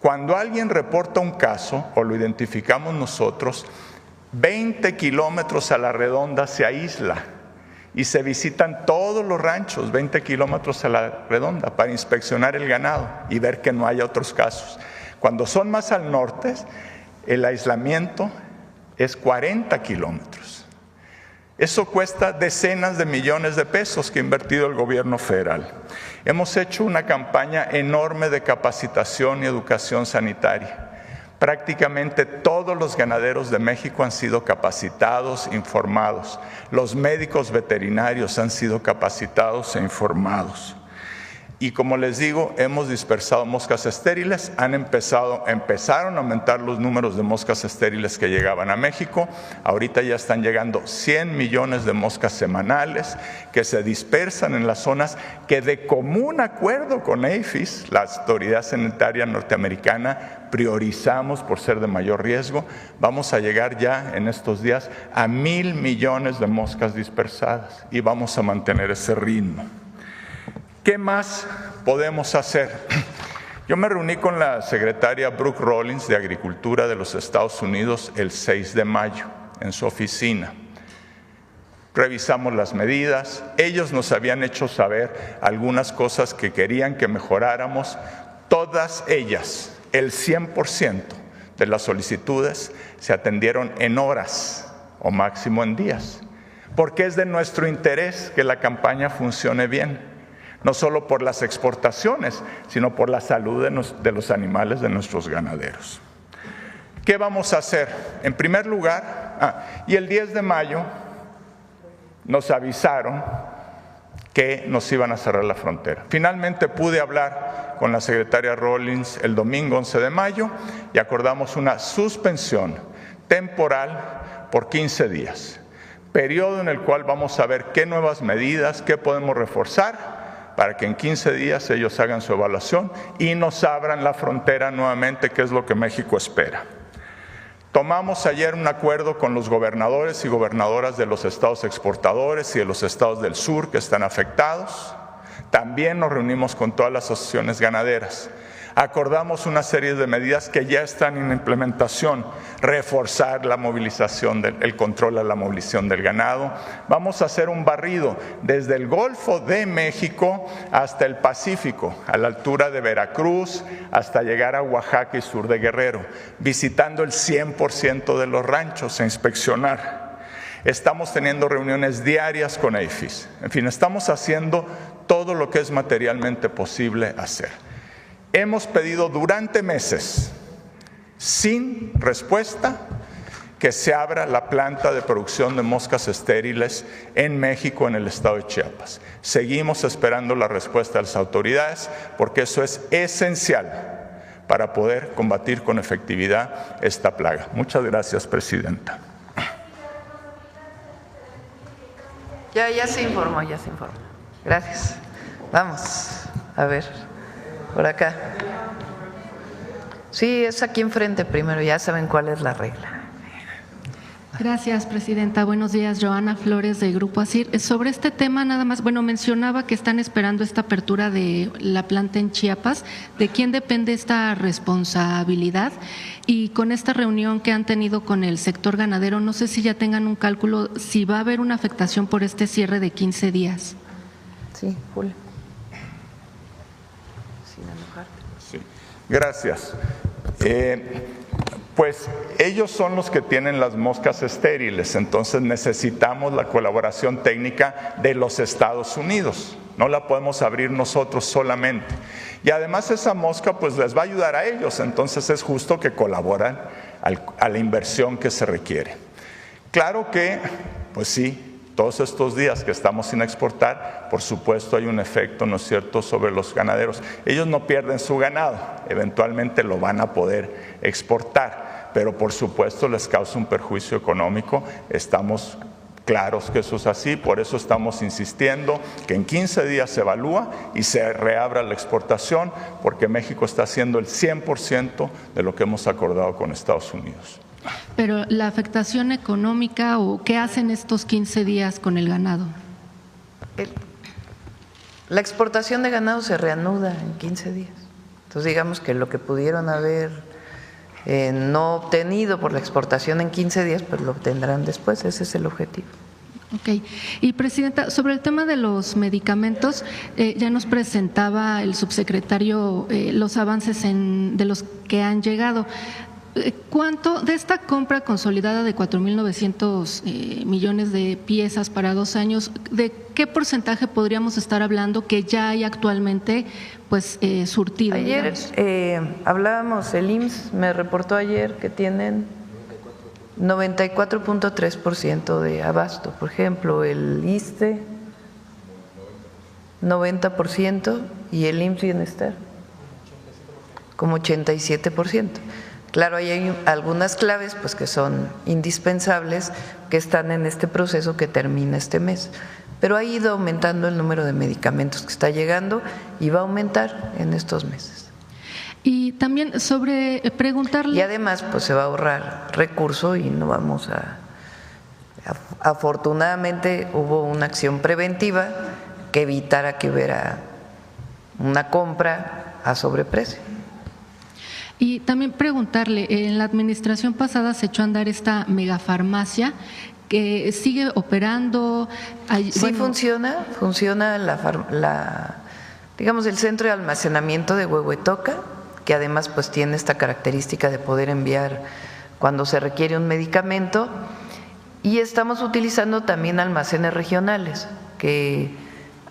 Cuando alguien reporta un caso o lo identificamos nosotros, 20 kilómetros a la redonda se aísla y se visitan todos los ranchos, 20 kilómetros a la redonda, para inspeccionar el ganado y ver que no haya otros casos. Cuando son más al norte, el aislamiento es 40 kilómetros. Eso cuesta decenas de millones de pesos que ha invertido el gobierno federal. Hemos hecho una campaña enorme de capacitación y educación sanitaria. Prácticamente todos los ganaderos de México han sido capacitados, informados. Los médicos veterinarios han sido capacitados e informados. Y como les digo, hemos dispersado moscas estériles, empezaron a aumentar los números de moscas estériles que llegaban a México. Ahorita ya están llegando 100 millones de moscas semanales que se dispersan en las zonas que de común acuerdo con APHIS, la Autoridad Sanitaria Norteamericana, priorizamos por ser de mayor riesgo. Vamos a llegar ya en estos días a 1,000 millones de moscas dispersadas y vamos a mantener ese ritmo. ¿Qué más podemos hacer? Yo me reuní con la secretaria Brooke Rollins de Agricultura de los Estados Unidos el 6 de mayo en su oficina. Revisamos las medidas, ellos nos habían hecho saber algunas cosas que querían que mejoráramos, todas ellas, el 100% de las solicitudes se atendieron en horas o máximo en días, porque es de nuestro interés que la campaña funcione bien, no solo por las exportaciones, sino por la salud de los animales de nuestros ganaderos. ¿Qué vamos a hacer? En primer lugar, y el 10 de mayo nos avisaron que nos iban a cerrar la frontera. Finalmente pude hablar con la secretaria Rawlings el domingo 11 de mayo y acordamos una suspensión temporal por 15 días, periodo en el cual vamos a ver qué nuevas medidas, qué podemos reforzar para que en 15 días ellos hagan su evaluación y nos abran la frontera nuevamente, que es lo que México espera. Tomamos ayer un acuerdo con los gobernadores y gobernadoras de los estados exportadores y de los estados del sur que están afectados. También nos reunimos con todas las asociaciones ganaderas. Acordamos una serie de medidas que ya están en implementación, reforzar la movilización, el control a la movilización del ganado. Vamos a hacer un barrido desde el Golfo de México hasta el Pacífico, a la altura de Veracruz, hasta llegar a Oaxaca y sur de Guerrero, visitando el 100% de los ranchos a inspeccionar. Estamos teniendo reuniones diarias con APHIS. En fin, estamos haciendo todo lo que es materialmente posible hacer. Hemos pedido durante meses, sin respuesta, que se abra la planta de producción de moscas estériles en México, en el estado de Chiapas. Seguimos esperando la respuesta de las autoridades porque eso es esencial para poder combatir con efectividad esta plaga. Muchas gracias, Presidenta. Ya se informó, ya se informó. Gracias. Vamos a ver. Por acá. Sí, es aquí enfrente primero, ya saben cuál es la regla. Gracias, Presidenta. Buenos días, Joana Flores, de Grupo ASIR. Sobre este tema, nada más, mencionaba que están esperando esta apertura de la planta en Chiapas. ¿De quién depende esta responsabilidad? Y con esta reunión que han tenido con el sector ganadero, no sé si ya tengan un cálculo, si va a haber una afectación por este cierre de 15 días. Sí, Julio. Sí, gracias. Pues ellos son los que tienen las moscas estériles, entonces necesitamos la colaboración técnica de los Estados Unidos. No la podemos abrir nosotros solamente. Y además esa mosca pues les va a ayudar a ellos, entonces es justo que colaboran a la inversión que se requiere. Claro que, pues sí, todos estos días que estamos sin exportar, por supuesto hay un efecto, ¿no es cierto?, sobre los ganaderos. Ellos no pierden su ganado, eventualmente lo van a poder exportar, pero por supuesto les causa un perjuicio económico. Estamos claros que eso es así, por eso estamos insistiendo que en 15 días se evalúa y se reabra la exportación, porque México está haciendo el 100% de lo que hemos acordado con Estados Unidos. Pero la afectación económica, o qué hacen estos 15 días con el ganado. La exportación de ganado se reanuda en 15 días. Entonces digamos que lo que pudieron haber no obtenido por la exportación en 15 días, pues lo obtendrán después. Ese es el objetivo. Ok. Y, Presidenta, sobre el tema de los medicamentos, ya nos presentaba el subsecretario los avances de los que han llegado. ¿Cuánto de esta compra consolidada de 4.900 millones de piezas para 2 años, de qué porcentaje podríamos estar hablando que ya hay actualmente pues surtido? Ayer hablábamos, el IMSS me reportó ayer que tienen 94.3% de abasto. Por ejemplo, el ISSSTE 90% y el IMSS Bienestar como 87%. Claro, ahí hay algunas claves pues que son indispensables, que están en este proceso que termina este mes, pero ha ido aumentando el número de medicamentos que está llegando y va a aumentar en estos meses. Y también sobre preguntarle… Y además pues se va a ahorrar recurso y no vamos a… Afortunadamente hubo una acción preventiva que evitara que hubiera una compra a sobreprecio. Y también preguntarle, en la administración pasada se echó a andar esta megafarmacia que sigue operando. Sí, funciona digamos, el centro de almacenamiento de Huehuetoca, que además pues tiene esta característica de poder enviar cuando se requiere un medicamento, y estamos utilizando también almacenes regionales, que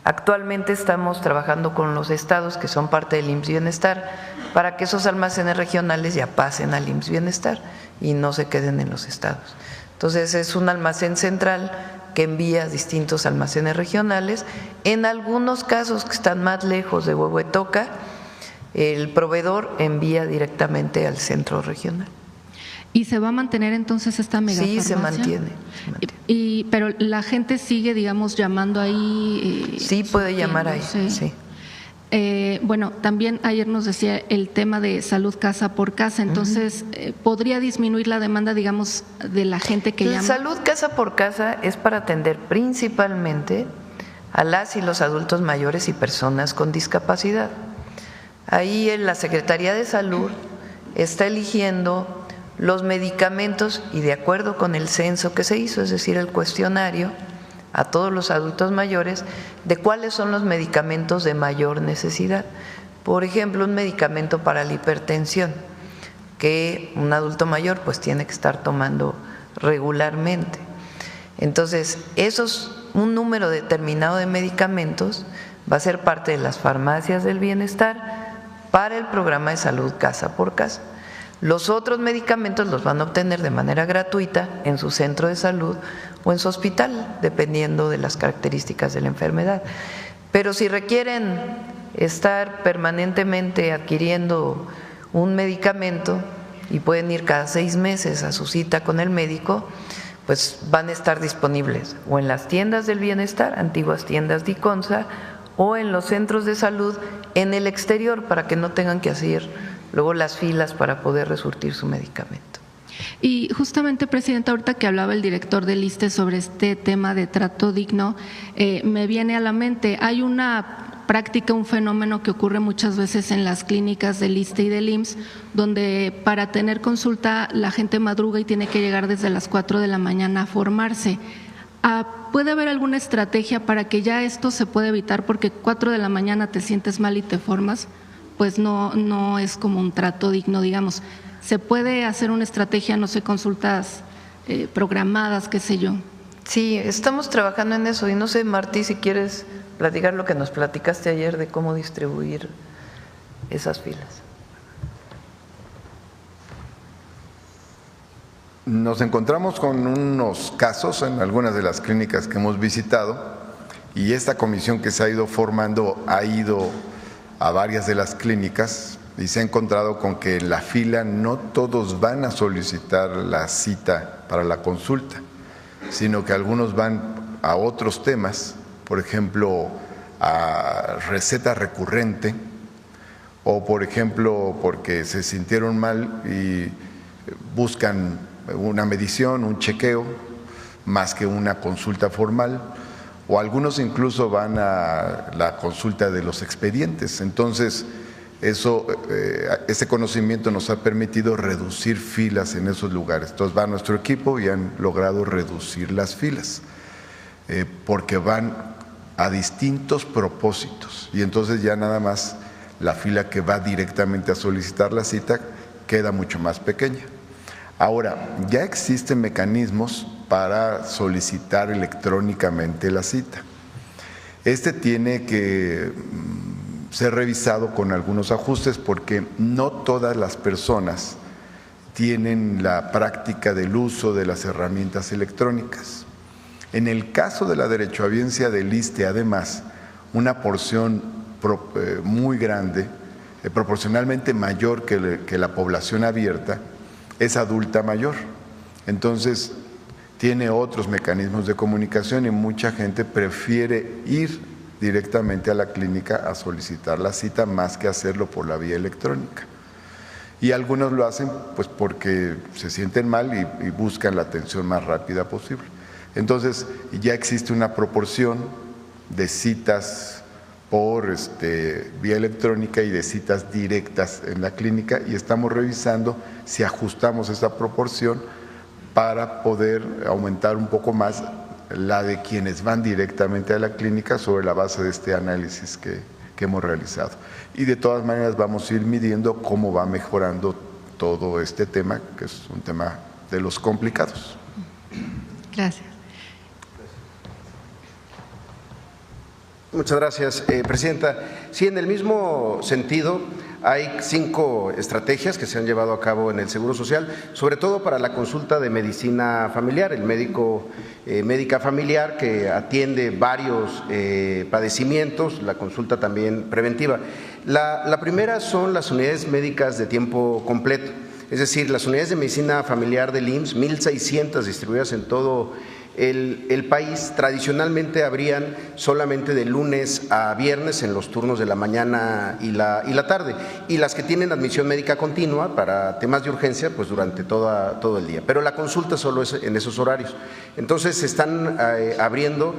actualmente estamos trabajando con los estados que son parte del IMSS Bienestar, para que esos almacenes regionales ya pasen al IMSS Bienestar y no se queden en los estados. Entonces es un almacén central que envía a distintos almacenes regionales. En algunos casos que están más lejos de Huehuetoca, el proveedor envía directamente al centro regional. ¿Y se va a mantener entonces esta megafarmacia? Sí, se mantiene. Pero la gente sigue, digamos, llamando ahí. Sí, puede llamar ahí, sí. Bueno, también ayer nos decía el tema de salud casa por casa, entonces ¿podría disminuir la demanda, digamos, de la gente que llama? Salud casa por casa es para atender principalmente a las y los adultos mayores y personas con discapacidad. Ahí en la Secretaría de Salud está eligiendo los medicamentos y de acuerdo con el censo que se hizo, es decir, el cuestionario a todos los adultos mayores, de cuáles son los medicamentos de mayor necesidad. Por ejemplo, un medicamento para la hipertensión, que un adulto mayor pues tiene que estar tomando regularmente. Entonces, un número determinado de medicamentos va a ser parte de las farmacias del bienestar para el programa de salud casa por casa. Los otros medicamentos los van a obtener de manera gratuita en su centro de salud o en su hospital, dependiendo de las características de la enfermedad. Pero si requieren estar permanentemente adquiriendo un medicamento y pueden ir cada 6 meses a su cita con el médico, pues van a estar disponibles o en las tiendas del bienestar, antiguas tiendas de ICONSA, o en los centros de salud en el exterior, para que no tengan que hacer luego las filas para poder resurtir su medicamento. Y justamente, Presidenta, ahorita que hablaba el director del ISSSTE sobre este tema de trato digno, me viene a la mente, hay una práctica, un fenómeno que ocurre muchas veces en las clínicas del ISSSTE y del IMSS, donde para tener consulta la gente madruga y tiene que llegar desde las 4 de la mañana a formarse. ¿Puede haber alguna estrategia para que ya esto se pueda evitar? Porque 4 de la mañana te sientes mal y te formas, pues no es como un trato digno, digamos. ¿Se puede hacer una estrategia, no sé, consultas programadas, qué sé yo? Sí, estamos trabajando en eso y no sé, Martí, si quieres platicar lo que nos platicaste ayer de cómo distribuir esas filas. Nos encontramos con unos casos en algunas de las clínicas que hemos visitado y esta comisión que se ha ido formando ha ido a varias de las clínicas y se ha encontrado con que en la fila no todos van a solicitar la cita para la consulta, sino que algunos van a otros temas, por ejemplo, a receta recurrente o, por ejemplo, porque se sintieron mal y buscan una medición, un chequeo, más que una consulta formal, o algunos incluso van a la consulta de los expedientes. Entonces, ese conocimiento nos ha permitido reducir filas en esos lugares. Entonces va nuestro equipo y han logrado reducir las filas, porque van a distintos propósitos y entonces ya nada más la fila que va directamente a solicitar la cita queda mucho más pequeña. Ahora, ya existen mecanismos para solicitar electrónicamente la cita. Este tiene que ser revisado con algunos ajustes porque no todas las personas tienen la práctica del uso de las herramientas electrónicas. En el caso de la derechohabiencia del ISSSTE, además, una porción muy grande, proporcionalmente mayor que la población abierta, es adulta mayor. Entonces, tiene otros mecanismos de comunicación y mucha gente prefiere ir directamente a la clínica a solicitar la cita más que hacerlo por la vía electrónica. Y algunos lo hacen pues porque se sienten mal y buscan la atención más rápida posible. Entonces, ya existe una proporción de citas por vía electrónica y de citas directas en la clínica y estamos revisando si ajustamos esa proporción para poder aumentar un poco más la de quienes van directamente a la clínica sobre la base de este análisis que hemos realizado. Y de todas maneras vamos a ir midiendo cómo va mejorando todo este tema, que es un tema de los complicados. Gracias. Muchas gracias, Presidenta. Sí, en el mismo sentido, hay 5 estrategias que se han llevado a cabo en el Seguro Social, sobre todo para la consulta de medicina familiar, el médico, médica familiar que atiende varios padecimientos, la consulta también preventiva. La primera son las unidades médicas de tiempo completo, es decir, las unidades de medicina familiar del IMSS, 1,600 distribuidas en todo el país. Tradicionalmente abrían solamente de lunes a viernes en los turnos de la mañana y la tarde, y las que tienen admisión médica continua para temas de urgencia pues durante todo el día, pero la consulta solo es en esos horarios. Entonces se están abriendo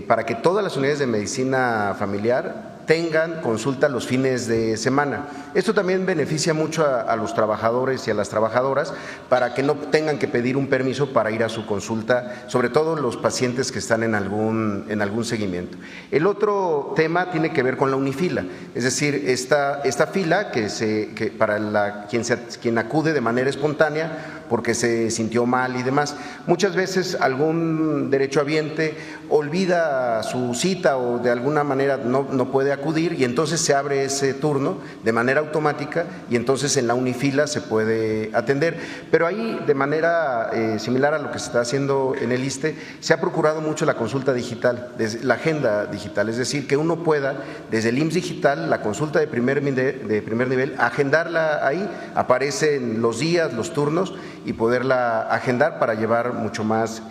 para que todas las unidades de medicina familiar tengan consulta los fines de semana. Esto también beneficia mucho a los trabajadores y a las trabajadoras para que no tengan que pedir un permiso para ir a su consulta, sobre todo los pacientes que están en algún seguimiento. El otro tema tiene que ver con la unifila, es decir, esta fila que para quien acude de manera espontánea porque se sintió mal y demás. Muchas veces algún derechohabiente olvida su cita o de alguna manera no puede acudir, y entonces se abre ese turno de manera automática y entonces en la unifila se puede atender. Pero ahí, de manera similar a lo que se está haciendo en el ISSSTE, se ha procurado mucho la consulta digital, la agenda digital, es decir, que uno pueda desde el IMSS digital, la consulta de primer nivel, agendarla ahí, aparecen los días, los turnos, y poderla agendar para llevar mucho más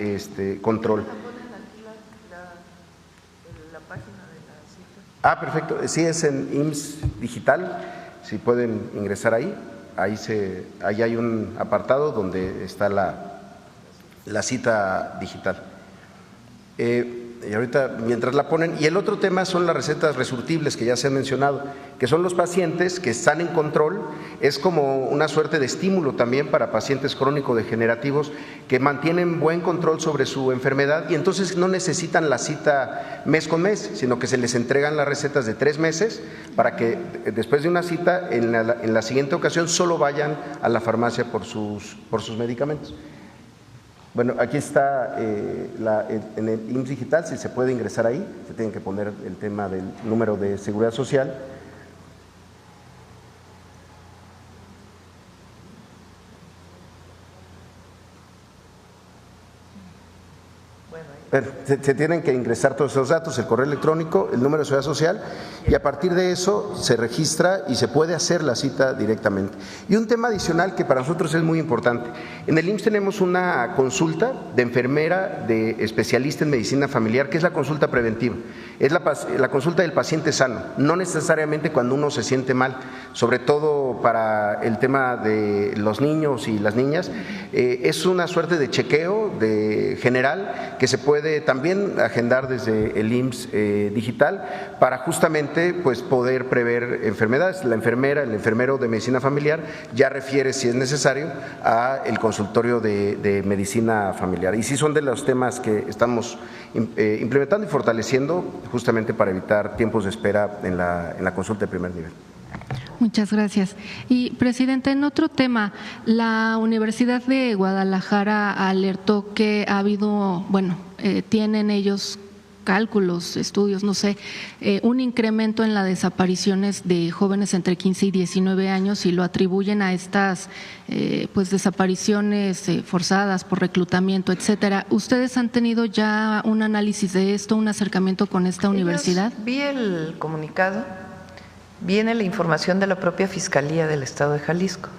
control. Perfecto. Sí, es en IMSS Digital, si pueden ingresar ahí. Ahí hay un apartado donde está la cita digital. Y ahorita, mientras la ponen, y el otro tema son las recetas resurtibles que ya se han mencionado, que son los pacientes que están en control. Es como una suerte de estímulo también para pacientes crónico-degenerativos que mantienen buen control sobre su enfermedad y entonces no necesitan la cita mes con mes, sino que se les entregan las recetas de 3 meses para que después de una cita, en la siguiente ocasión, solo vayan a la farmacia por sus medicamentos. Bueno, aquí está en el IMSS Digital, si se puede ingresar ahí, se tienen que poner el tema del número de seguridad social. Se tienen que ingresar todos esos datos, el correo electrónico, el número de seguridad social, y a partir de eso se registra y se puede hacer la cita directamente. Y un tema adicional que para nosotros es muy importante: en el IMSS tenemos una consulta de enfermera, de especialista en medicina familiar, que es la consulta preventiva, es la consulta del paciente sano, no necesariamente cuando uno se siente mal, sobre todo para el tema de los niños y las niñas. Es una suerte de chequeo general que se puede también agendar desde el IMSS digital para justamente pues poder prever enfermedades. La enfermera, el enfermero de medicina familiar ya refiere, si es necesario, a el consultorio de medicina familiar. Y sí son de los temas que estamos implementando y fortaleciendo justamente para evitar tiempos de espera en la consulta de primer nivel. Muchas gracias. Y, presidente, en otro tema, la Universidad de Guadalajara alertó que ha habido, tienen ellos cálculos, estudios, no sé, un incremento en las desapariciones de jóvenes entre 15 y 19 años y lo atribuyen a estas desapariciones forzadas por reclutamiento, etcétera. ¿Ustedes han tenido ya un análisis de esto, un acercamiento con esta universidad? Vi el comunicado. Viene la información de la propia Fiscalía del Estado de Jalisco.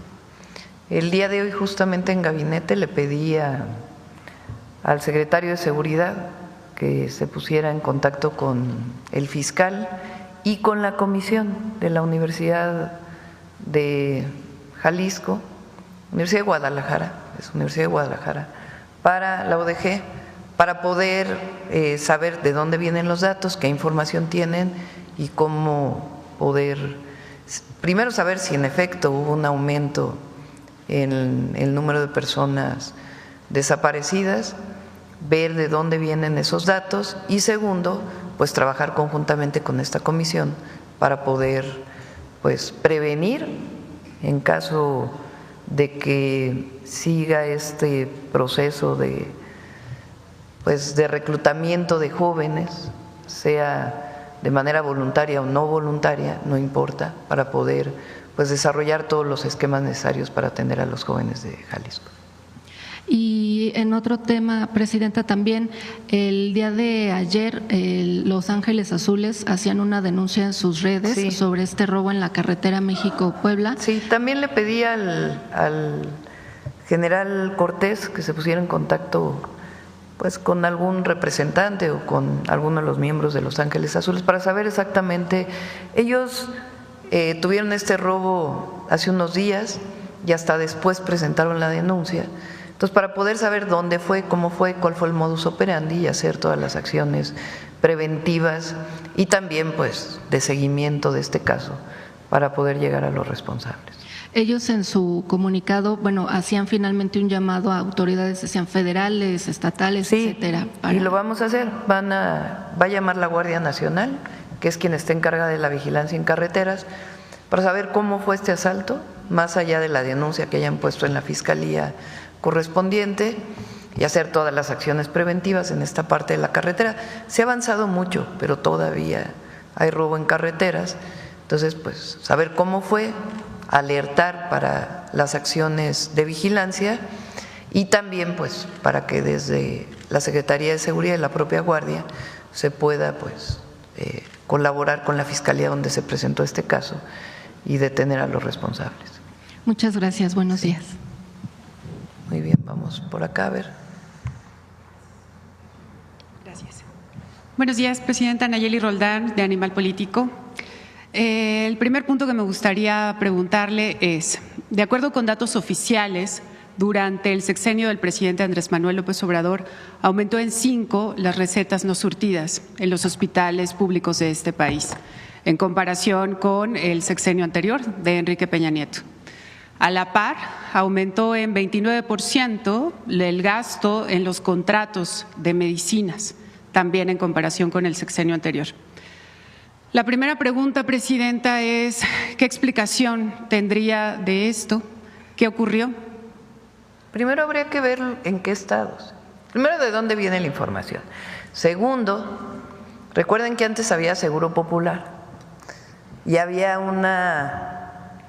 El día de hoy, justamente en gabinete, le pedí al secretario de Seguridad que se pusiera en contacto con el fiscal y con la comisión de la Universidad de Jalisco, Universidad de Guadalajara, para la UDG, para poder saber de dónde vienen los datos, qué información tienen y cómo poder, primero, saber si en efecto hubo un aumento en el número de personas desaparecidas, ver de dónde vienen esos datos y segundo, pues trabajar conjuntamente con esta comisión para poder pues prevenir en caso de que siga este proceso de reclutamiento de jóvenes, sea de manera voluntaria o no voluntaria, no importa, para poder pues desarrollar todos los esquemas necesarios para atender a los jóvenes de Jalisco. Y en otro tema, Presidenta, también el día de ayer Los Ángeles Azules hacían una denuncia en sus redes sobre este robo en la carretera México-Puebla. Sí, también le pedí al general Cortés que se pusiera en contacto pues con algún representante o con alguno de los miembros de Los Ángeles Azules para saber exactamente. Ellos tuvieron este robo hace unos días y hasta después presentaron la denuncia. Entonces, para poder saber dónde fue, cómo fue, cuál fue el modus operandi y hacer todas las acciones preventivas y también pues de seguimiento de este caso para poder llegar a los responsables. Ellos en su comunicado, bueno, hacían finalmente un llamado a autoridades, decían federales, estatales, etcétera. Y lo vamos a hacer. Va a llamar la Guardia Nacional, que es quien está encargada de la vigilancia en carreteras, para saber cómo fue este asalto, más allá de la denuncia que hayan puesto en la fiscalía correspondiente y hacer todas las acciones preventivas en esta parte de la carretera. Se ha avanzado mucho, pero todavía hay robo en carreteras. Entonces, pues saber cómo fue, alertar para las acciones de vigilancia y también pues para que desde la Secretaría de Seguridad y la propia Guardia se pueda pues colaborar con la Fiscalía donde se presentó este caso y detener a los responsables. Muchas gracias, buenos días. Muy bien, vamos por acá a ver. Gracias. Buenos días, Presidenta. Nayeli Roldán, de Animal Político. El primer punto que me gustaría preguntarle es, de acuerdo con datos oficiales, durante el sexenio del presidente Andrés Manuel López Obrador, aumentó en 5 las recetas no surtidas en los hospitales públicos de este país, en comparación con el sexenio anterior de Enrique Peña Nieto. A la par, aumentó en 29% el gasto en los contratos de medicinas, también en comparación con el sexenio anterior. La primera pregunta, Presidenta, es ¿qué explicación tendría de esto? ¿Qué ocurrió? Primero habría que ver en qué estados. Primero, ¿de dónde viene la información? Segundo, recuerden que antes había Seguro Popular y había una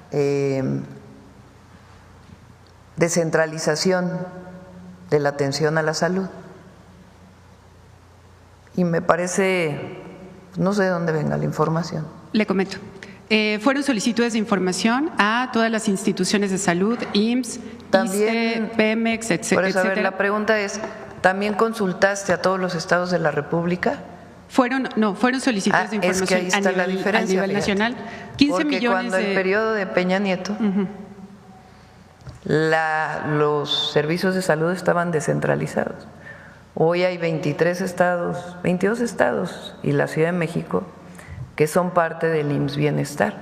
descentralización de la atención a la salud. Y me parece, no sé de dónde venga la información. Le comento. Fueron solicitudes de información a todas las instituciones de salud, IMSS, también, ISSSTE, Pemex, etcétera. Por eso, a ver, la pregunta es, ¿también consultaste a todos los estados de la República? Fueron solicitudes de información es que ahí está la diferencia, a nivel fíjate. nacional. 15 Porque millones cuando el periodo de Peña Nieto, los servicios de salud estaban descentralizados. Hoy hay 22 estados y la Ciudad de México que son parte del IMSS Bienestar.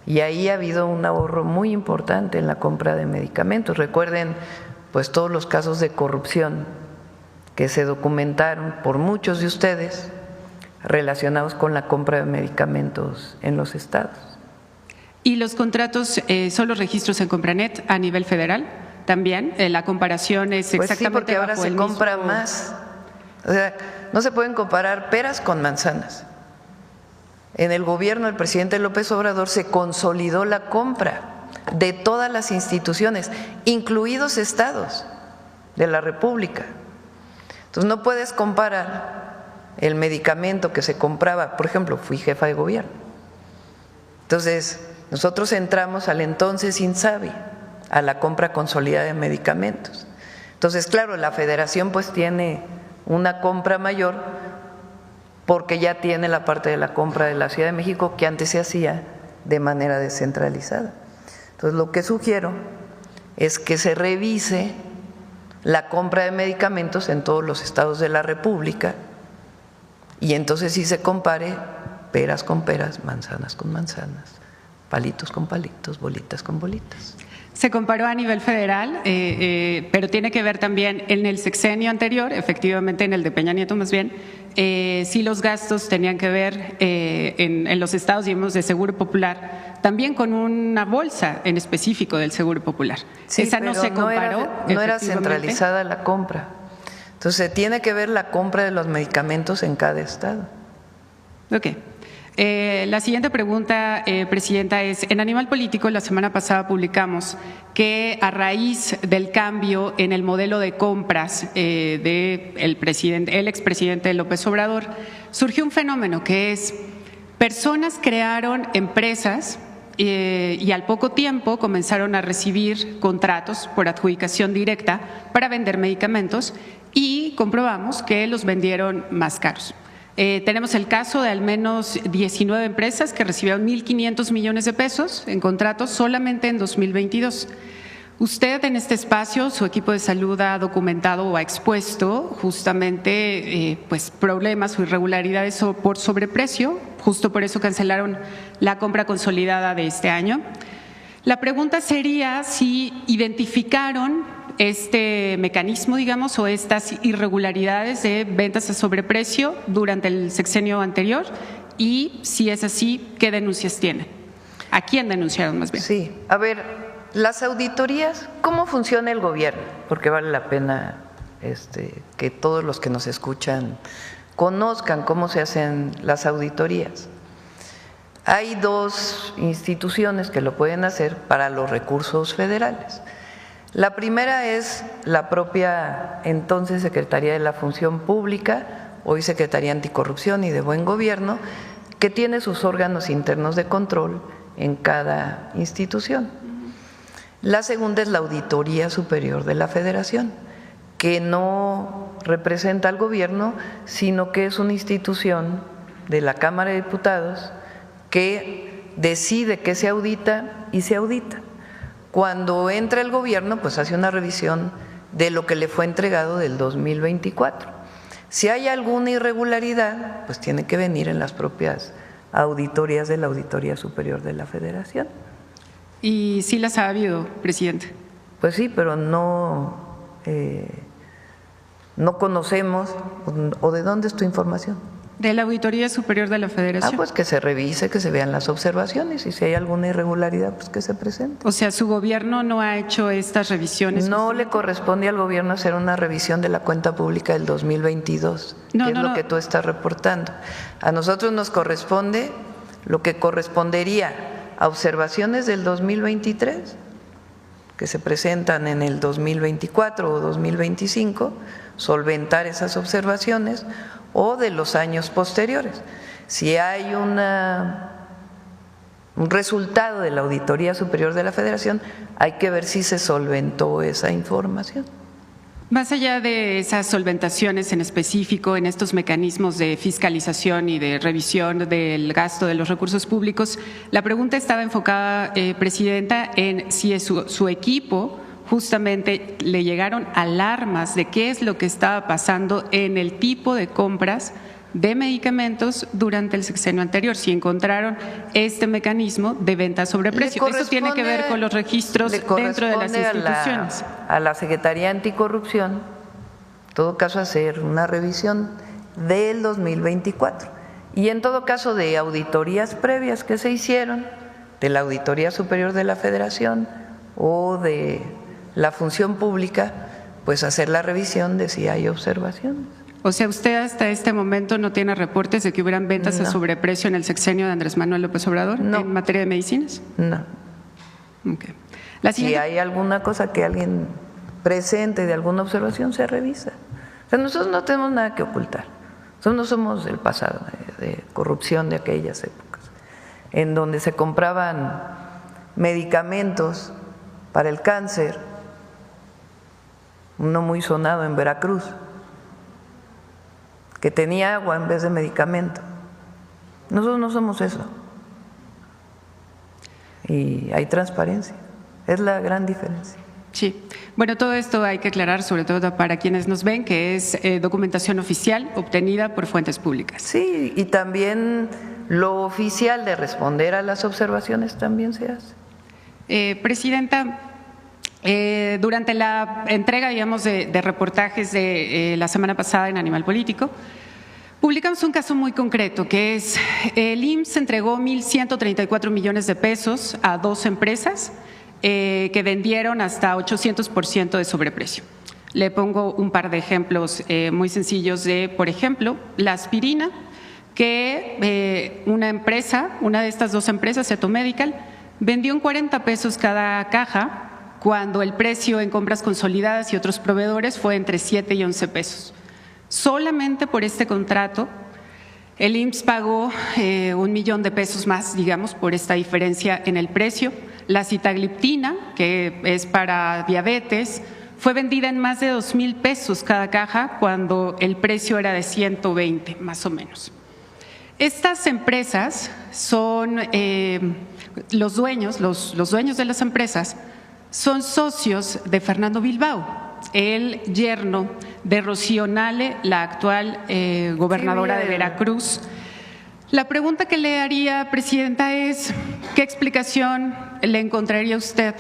Y ahí ha habido un ahorro muy importante en la compra de medicamentos. Recuerden pues todos los casos de corrupción que se documentaron por muchos de ustedes relacionados con la compra de medicamentos en los estados. ¿Y los contratos son los registros en Compranet a nivel federal? También la comparación es pues exactamente sí, porque ahora bajo se el compra mismo... más. O sea, no se pueden comparar peras con manzanas. En el gobierno del presidente López Obrador se consolidó la compra de todas las instituciones, incluidos estados de la República. Entonces no puedes comparar el medicamento que se compraba, por ejemplo, fui jefa de gobierno. Entonces, nosotros entramos al entonces INSABI, a la compra consolidada de medicamentos. Entonces, claro, la federación pues tiene una compra mayor porque ya tiene la parte de la compra de la Ciudad de México que antes se hacía de manera descentralizada. Entonces, lo que sugiero es que se revise la compra de medicamentos en todos los estados de la República y entonces sí se compare peras con peras, manzanas con manzanas, palitos con palitos, bolitas con bolitas. Se comparó a nivel federal, pero tiene que ver también en el sexenio anterior, efectivamente en el de Peña Nieto más bien, sí los gastos tenían que ver en los estados, digamos, de Seguro Popular, también con una bolsa en específico del Seguro Popular. Sí, esa no se comparó. No era centralizada la compra. Entonces, tiene que ver la compra de los medicamentos en cada estado. Ok. La siguiente pregunta, Presidenta, es: en Animal Político la semana pasada publicamos que a raíz del cambio en el modelo de compras el expresidente López Obrador, surgió un fenómeno que es: personas crearon empresas y al poco tiempo comenzaron a recibir contratos por adjudicación directa para vender medicamentos y comprobamos que los vendieron más caros. Tenemos el caso de al menos 19 empresas que recibieron 1.500 millones de pesos en contratos solamente en 2022. Usted en este espacio, su equipo de salud ha documentado o ha expuesto justamente pues problemas o irregularidades por sobreprecio, justo por eso cancelaron la compra consolidada de este año. La pregunta sería si identificaron este mecanismo, digamos, o estas irregularidades de ventas a sobreprecio durante el sexenio anterior, y si es así, ¿qué denuncias tienen? ¿A quién denunciaron más bien? Sí, a ver, las auditorías, ¿cómo funciona el gobierno? Porque vale la pena que todos los que nos escuchan conozcan cómo se hacen las auditorías. Hay dos instituciones que lo pueden hacer para los recursos federales. La primera es la propia entonces Secretaría de la Función Pública, hoy Secretaría Anticorrupción y de Buen Gobierno, que tiene sus órganos internos de control en cada institución. La segunda es la Auditoría Superior de la Federación, que no representa al gobierno, sino que es una institución de la Cámara de Diputados que decide qué se audita y se audita. Cuando entra el gobierno, pues hace una revisión de lo que le fue entregado del 2024. Si hay alguna irregularidad, pues tiene que venir en las propias auditorías de la Auditoría Superior de la Federación. ¿Y sí las ha habido, presidente? Pues sí, pero no conocemos. ¿O de dónde es tu información? De la Auditoría Superior de la Federación. Pues que se revise, que se vean las observaciones y si hay alguna irregularidad, pues que se presente. O sea, ¿su gobierno no ha hecho estas revisiones? No le corresponde al gobierno hacer una revisión de la cuenta pública del 2022, que es lo que tú estás reportando. A nosotros nos corresponde lo que correspondería a observaciones del 2023, que se presentan en el 2024 o 2025, solventar esas observaciones, o de los años posteriores. Si hay un resultado de la Auditoría Superior de la Federación, hay que ver si se solventó esa información. Más allá de esas solventaciones en específico, en estos mecanismos de fiscalización y de revisión del gasto de los recursos públicos, la pregunta estaba enfocada, Presidenta, en si su equipo justamente le llegaron alarmas de qué es lo que estaba pasando en el tipo de compras de medicamentos durante el sexenio anterior, si encontraron este mecanismo de venta sobre precio. Eso tiene que ver con los registros dentro de las instituciones. A la Secretaría Anticorrupción, en todo caso, hacer una revisión del 2024 y en todo caso de auditorías previas que se hicieron de la Auditoría Superior de la Federación o de la Función Pública, pues hacer la revisión de si hay observaciones. O sea, ¿usted hasta este momento no tiene reportes de que hubieran ventas a sobreprecio en el sexenio de Andrés Manuel López Obrador en materia de medicinas? No. Okay. Si hay alguna cosa que alguien presente de alguna observación, se revisa. O sea, nosotros no tenemos nada que ocultar. Nosotros no somos del pasado, de corrupción de aquellas épocas, en donde se compraban medicamentos para el cáncer, uno muy sonado en Veracruz, que tenía agua en vez de medicamento. Nosotros no somos eso. Y hay transparencia. Es la gran diferencia. Sí. Bueno, todo esto hay que aclarar, sobre todo para quienes nos ven, que es documentación oficial obtenida por fuentes públicas. Sí, y también lo oficial de responder a las observaciones también se hace. Presidenta, Durante la entrega, digamos, de reportajes de la semana pasada en Animal Político, publicamos un caso muy concreto, que es el IMSS entregó 1.134 millones de pesos a 2 empresas que vendieron hasta 800% de sobreprecio. Le pongo un par de ejemplos muy sencillos de, por ejemplo, la aspirina, que una de estas 2 empresas, Cetomedical, vendió en 40 pesos cada caja, cuando el precio en compras consolidadas y otros proveedores fue entre 7 y 11 pesos. Solamente por este contrato, el IMSS pagó 1 millón de pesos más, digamos, por esta diferencia en el precio. La sitagliptina, que es para diabetes, fue vendida en más de 2,000 pesos cada caja, cuando el precio era de 120, más o menos. Estas empresas son los dueños de las empresas son socios de Fernando Bilbao, el yerno de Rocío Nale, la actual gobernadora de Veracruz. La pregunta que le haría, Presidenta, es ¿qué explicación le encontraría usted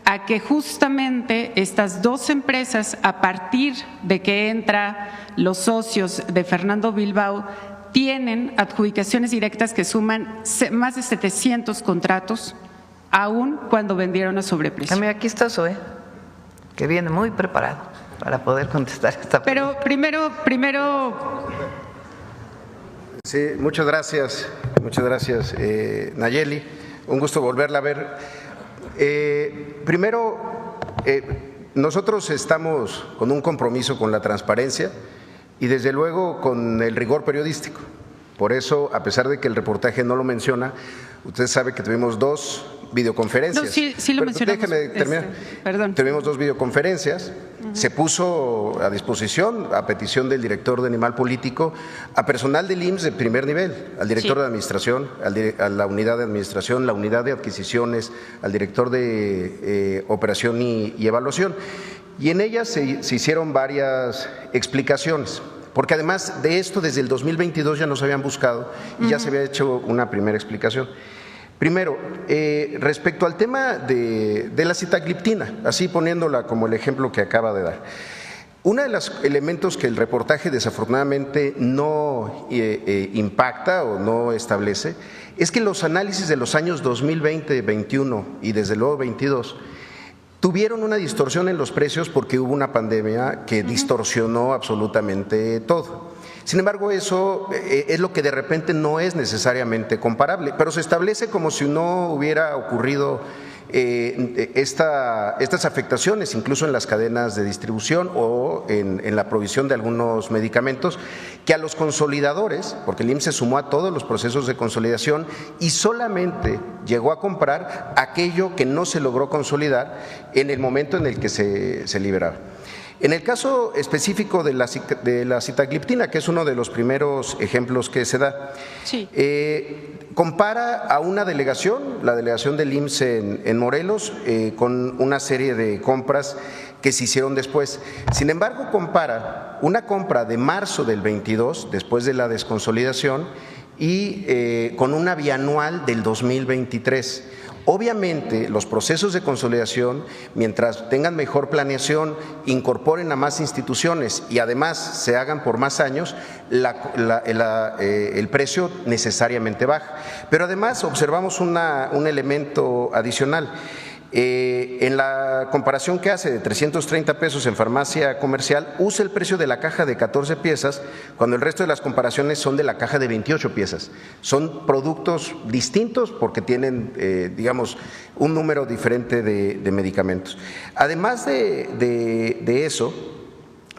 a que justamente estas 2 empresas, a partir de que entran los socios de Fernando Bilbao, tienen adjudicaciones directas que suman más de 700 contratos, aún cuando vendieron a sobreprecio? Mira, aquí está Zoe, que viene muy preparado para poder contestar esta pregunta. Pero primero… Sí, muchas gracias, Nayeli. Un gusto volverla a ver. Primero, nosotros estamos con un compromiso con la transparencia y desde luego con el rigor periodístico. Por eso, a pesar de que el reportaje no lo menciona, usted sabe que tuvimos 2 videoconferencias. No, sí lo mencionamos. Déjeme terminar. Perdón. Tuvimos 2 videoconferencias. Se puso a disposición, a petición del director de Animal Político, a personal del IMSS de primer nivel, al director de administración, a la unidad de administración, la unidad de adquisiciones, al director de operación y evaluación. Y en ellas se hicieron varias explicaciones. Porque además de esto, desde el 2022 ya nos habían buscado y ya se había hecho una primera explicación. Primero, respecto al tema de la sitagliptina, así poniéndola como el ejemplo que acaba de dar. Uno de los elementos que el reportaje desafortunadamente no impacta o no establece es que los análisis de los años 2020, 21 y desde luego 22 tuvieron una distorsión en los precios porque hubo una pandemia que distorsionó absolutamente todo. Sin embargo, eso es lo que de repente no es necesariamente comparable, pero se establece como si no hubiera ocurrido estas afectaciones, incluso en las cadenas de distribución o en la provisión de algunos medicamentos, que a los consolidadores, porque el IMSS se sumó a todos los procesos de consolidación y solamente llegó a comprar aquello que no se logró consolidar en el momento en el que se liberaba. En el caso específico de la sitagliptina, que es uno de los primeros ejemplos que se da, compara a una delegación, la delegación del IMSS en Morelos, con una serie de compras que se hicieron después. Sin embargo, compara una compra de marzo del 22, después de la desconsolidación, y con una bianual del 2023. Obviamente, los procesos de consolidación, mientras tengan mejor planeación, incorporen a más instituciones y además se hagan por más años, el precio necesariamente baja. Pero además observamos un elemento adicional. En la comparación que hace de 330 pesos en farmacia comercial, usa el precio de la caja de 14 piezas, cuando el resto de las comparaciones son de la caja de 28 piezas. Son productos distintos porque tienen, digamos, un número diferente de medicamentos. Además de eso,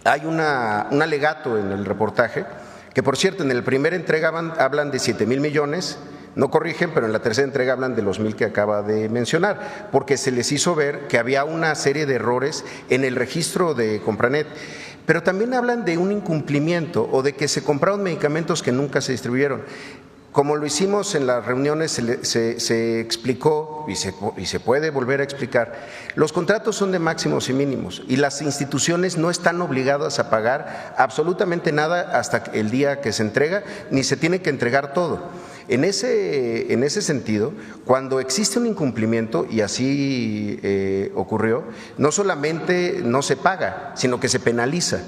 hay un alegato en el reportaje, que por cierto, en la primera entrega hablan de 7,000 millones, no corrigen, pero en la tercera entrega hablan de los 1,000 que acaba de mencionar, porque se les hizo ver que había una serie de errores en el registro de Compranet. Pero también hablan de un incumplimiento o de que se compraron medicamentos que nunca se distribuyeron. Como lo hicimos en las reuniones, se explicó y se puede volver a explicar, los contratos son de máximos y mínimos y las instituciones no están obligadas a pagar absolutamente nada hasta el día que se entrega, ni se tiene que entregar todo. En ese sentido, cuando existe un incumplimiento, y así ocurrió, no solamente no se paga, sino que se penaliza.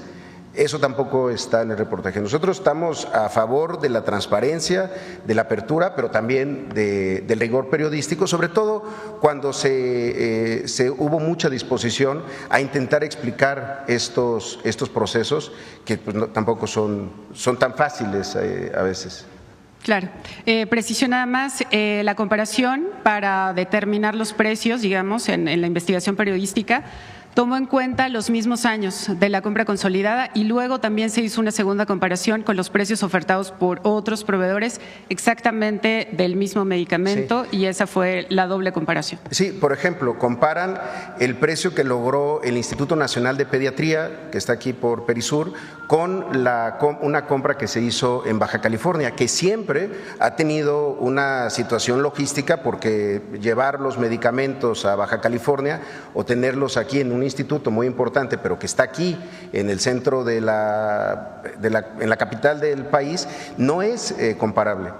Eso tampoco está en el reportaje. Nosotros estamos a favor de la transparencia, de la apertura, pero también del rigor periodístico, sobre todo cuando hubo mucha disposición a intentar explicar estos procesos que pues, tampoco son tan fáciles a veces. Claro. Preciso nada más, la comparación para determinar los precios, digamos, en la investigación periodística, tomó en cuenta los mismos años de la compra consolidada y luego también se hizo una segunda comparación con los precios ofertados por otros proveedores exactamente del mismo medicamento, sí. Y esa fue la doble comparación. Sí, por ejemplo, comparan el precio que logró el Instituto Nacional de Pediatría, que está aquí por Perisur, con una compra que se hizo en Baja California, que siempre ha tenido una situación logística porque llevar los medicamentos a Baja California o tenerlos aquí en un instituto muy importante, pero que está aquí en el centro en la capital del país, no es comparable.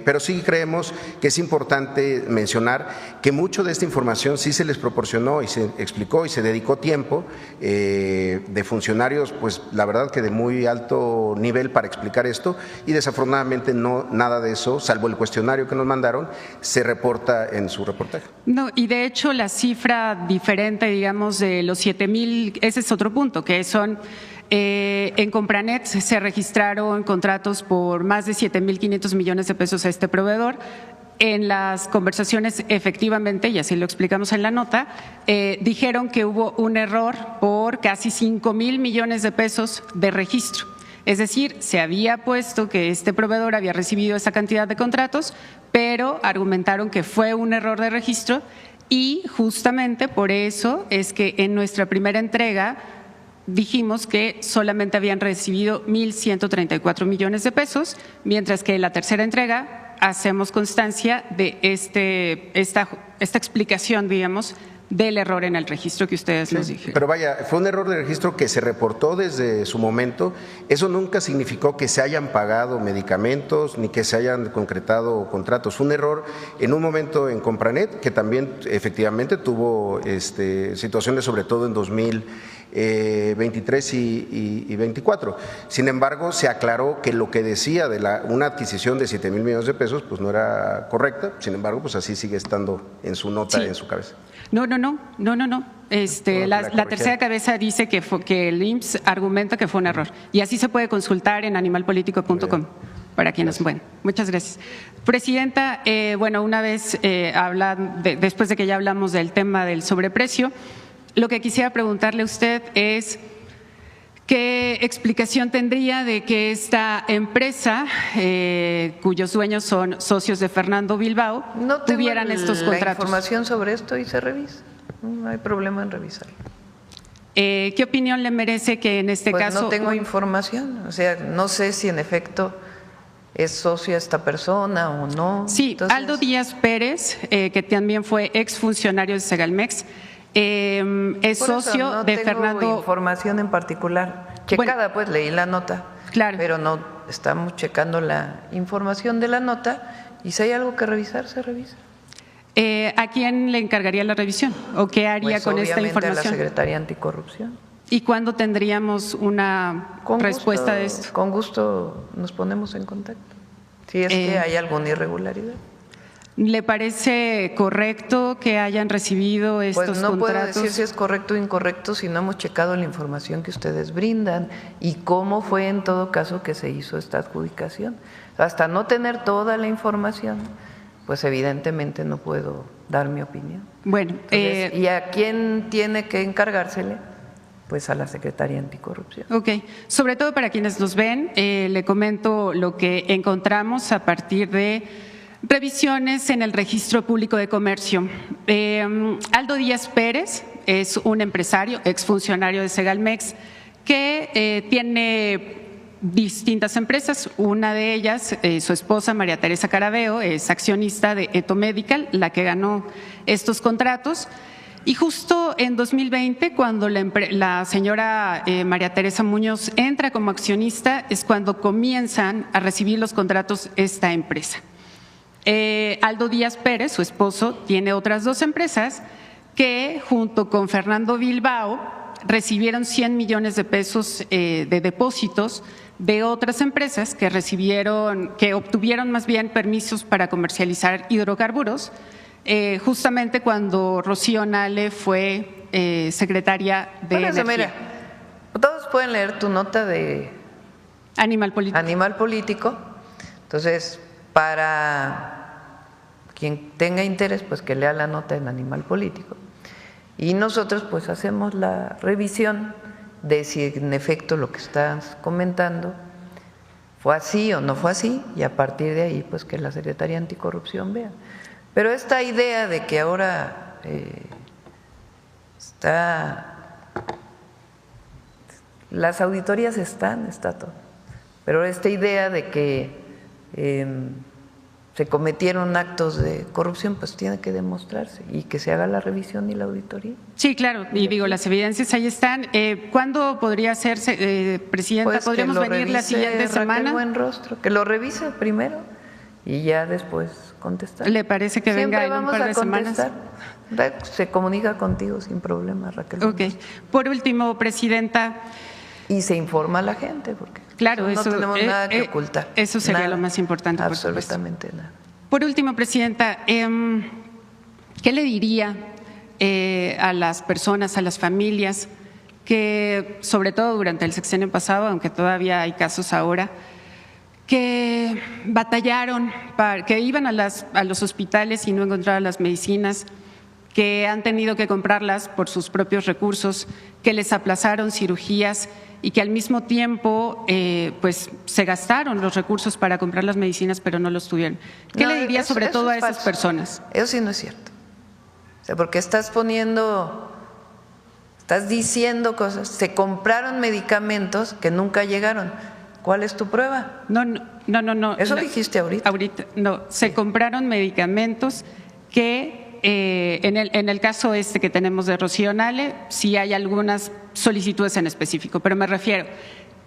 Pero sí creemos que es importante mencionar que mucho de esta información sí se les proporcionó y se explicó y se dedicó tiempo de funcionarios, pues la verdad que de muy alto nivel para explicar esto, y desafortunadamente no nada de eso, salvo el cuestionario que nos mandaron, se reporta en su reportaje. No, y de hecho la cifra diferente, digamos, de los 7,000, ese es otro punto, que son… en Compranet se registraron contratos por más de 7,500 millones de pesos a este proveedor. En las conversaciones, efectivamente, y así lo explicamos en la nota, dijeron que hubo un error por casi 5,000 millones de pesos de registro. Es decir, se había puesto que este proveedor había recibido esa cantidad de contratos, pero argumentaron que fue un error de registro y justamente por eso es que en nuestra primera entrega dijimos que solamente habían recibido 1,134 millones de pesos, mientras que en la tercera entrega hacemos constancia de esta explicación, digamos, del error en el registro que ustedes nos dijeron. Pero vaya, fue un error de registro que se reportó desde su momento. Eso nunca significó que se hayan pagado medicamentos ni que se hayan concretado contratos. Fue un error en un momento en Compranet, que también efectivamente tuvo situaciones, sobre todo en 2023 y 24. Sin embargo, se aclaró que lo que decía de una adquisición de 7,000 millones de pesos pues no era correcta. Sin embargo, pues así sigue estando en su nota, sí. En su cabeza. No. La tercera cabeza dice que el IMSS argumenta que fue un error. Y así se puede consultar en animalpolitico.com para quienes… Bueno, muchas gracias. Presidenta, una vez después de que ya hablamos del tema del sobreprecio, lo que quisiera preguntarle a usted es ¿qué explicación tendría de que esta empresa, cuyos dueños son socios de Fernando Bilbao, no tuvieran estos contratos? La información sobre esto y se revisa. No hay problema en revisarlo. ¿Qué opinión le merece que en este caso… No tengo información, o sea, no sé si en efecto es socio esta persona o no. Sí, entonces… Aldo Díaz Pérez, que también fue exfuncionario de Segalmex, es socio de Fernando… No tengo información en particular checada, pues leí la nota, claro, pero no estamos checando la información de la nota y si hay algo que revisar, se revisa. ¿A quién le encargaría la revisión o qué haría pues con esta información? A la Secretaría Anticorrupción. ¿Y cuándo tendríamos una respuesta de esto? Con gusto nos ponemos en contacto, si es que hay alguna irregularidad. ¿Le parece correcto que hayan recibido estos contratos? Pues no puedo decir si es correcto o incorrecto si no hemos checado la información que ustedes brindan y cómo fue en todo caso que se hizo esta adjudicación. Hasta no tener toda la información, pues evidentemente no puedo dar mi opinión. Bueno, entonces, ¿y a quién tiene que encargársele? Pues a la Secretaría Anticorrupción. Ok, sobre todo para quienes nos ven, le comento lo que encontramos a partir de revisiones en el Registro Público de Comercio. Aldo Díaz Pérez es un empresario, exfuncionario de Segalmex, que tiene distintas empresas. Una de ellas, su esposa María Teresa Carabeo, es accionista de Eto Medical, la que ganó estos contratos. Y justo en 2020, cuando la señora María Teresa Muñoz entra como accionista, es cuando comienzan a recibir los contratos esta empresa. Aldo Díaz Pérez, su esposo, tiene otras 2 empresas que junto con Fernando Bilbao recibieron 100 millones de pesos de depósitos de otras empresas que obtuvieron más bien permisos para comercializar hidrocarburos, justamente cuando Rocío Nale fue secretaria de Energía. Mira, todos pueden leer tu nota de Animal Político. Entonces, para quien tenga interés, pues que lea la nota en Animal Político. Y nosotros pues hacemos la revisión de si en efecto lo que estás comentando fue así o no fue así, y a partir de ahí pues que la Secretaría Anticorrupción vea. Pero esta idea de que ahora las auditorías está todo, pero esta idea de que se cometieron actos de corrupción, pues tiene que demostrarse y que se haga la revisión y la auditoría. Sí, claro, y digo, las evidencias ahí están. ¿Cuándo podría hacerse, Presidenta? Pues ¿Podríamos venir la siguiente semana? Buenrostro, que lo revise primero y ya después contestar. ¿Le parece que venga en un par de semanas? Se comunica contigo sin problema, Raquel. Ok. Por último, Presidenta. Y se informa a la gente, porque claro, no tenemos nada que ocultar. Eso sería lo más importante, por absolutamente supuesto. Nada. Por último, Presidenta, ¿qué le diría a las personas, a las familias que, sobre todo durante el sexenio pasado, aunque todavía hay casos ahora, que batallaron, que iban a los hospitales y no encontraban las medicinas, que han tenido que comprarlas por sus propios recursos, que les aplazaron cirugías y que al mismo tiempo pues se gastaron los recursos para comprar las medicinas pero no los tuvieron? ¿Qué le diría sobre todo a esas personas? Eso sí no es cierto. O sea, porque estás diciendo cosas. Se compraron medicamentos que nunca llegaron. ¿Cuál es tu prueba? No. Eso dijiste ahorita. Ahorita, no. Se compraron medicamentos que en el caso que tenemos de Rocío Nale, sí hay algunas solicitudes en específico, pero me refiero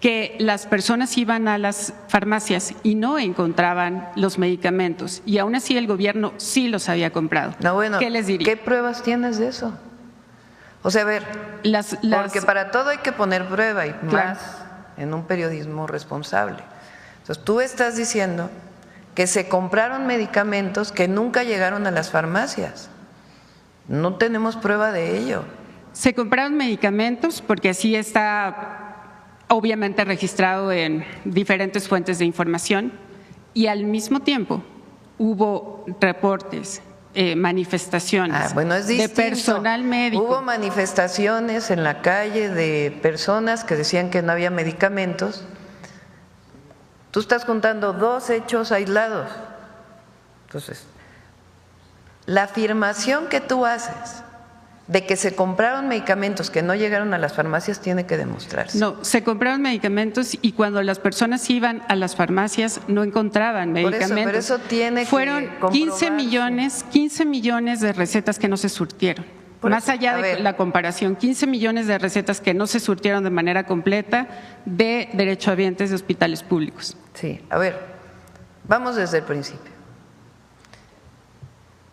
que las personas iban a las farmacias y no encontraban los medicamentos y aún así el gobierno sí los había comprado. No, bueno, ¿qué les diría? ¿Qué pruebas tienes de eso? O sea, a ver, porque para todo hay que poner prueba y más en un periodismo responsable. Entonces tú estás diciendo que se compraron medicamentos que nunca llegaron a las farmacias. No tenemos prueba de ello. Se compraron medicamentos porque así está obviamente registrado en diferentes fuentes de información y al mismo tiempo hubo reportes, manifestaciones de personal médico. Hubo manifestaciones en la calle de personas que decían que no había medicamentos. Tú estás contando 2 hechos aislados. Entonces, la afirmación que tú haces de que se compraron medicamentos que no llegaron a las farmacias tiene que demostrarse. No, se compraron medicamentos y cuando las personas iban a las farmacias no encontraban medicamentos. Por eso tiene Fueron 15 millones de recetas que no se surtieron. Más allá de la comparación, 15 millones de recetas que no se surtieron de manera completa de derechohabientes de hospitales públicos. Sí, a ver, vamos desde el principio.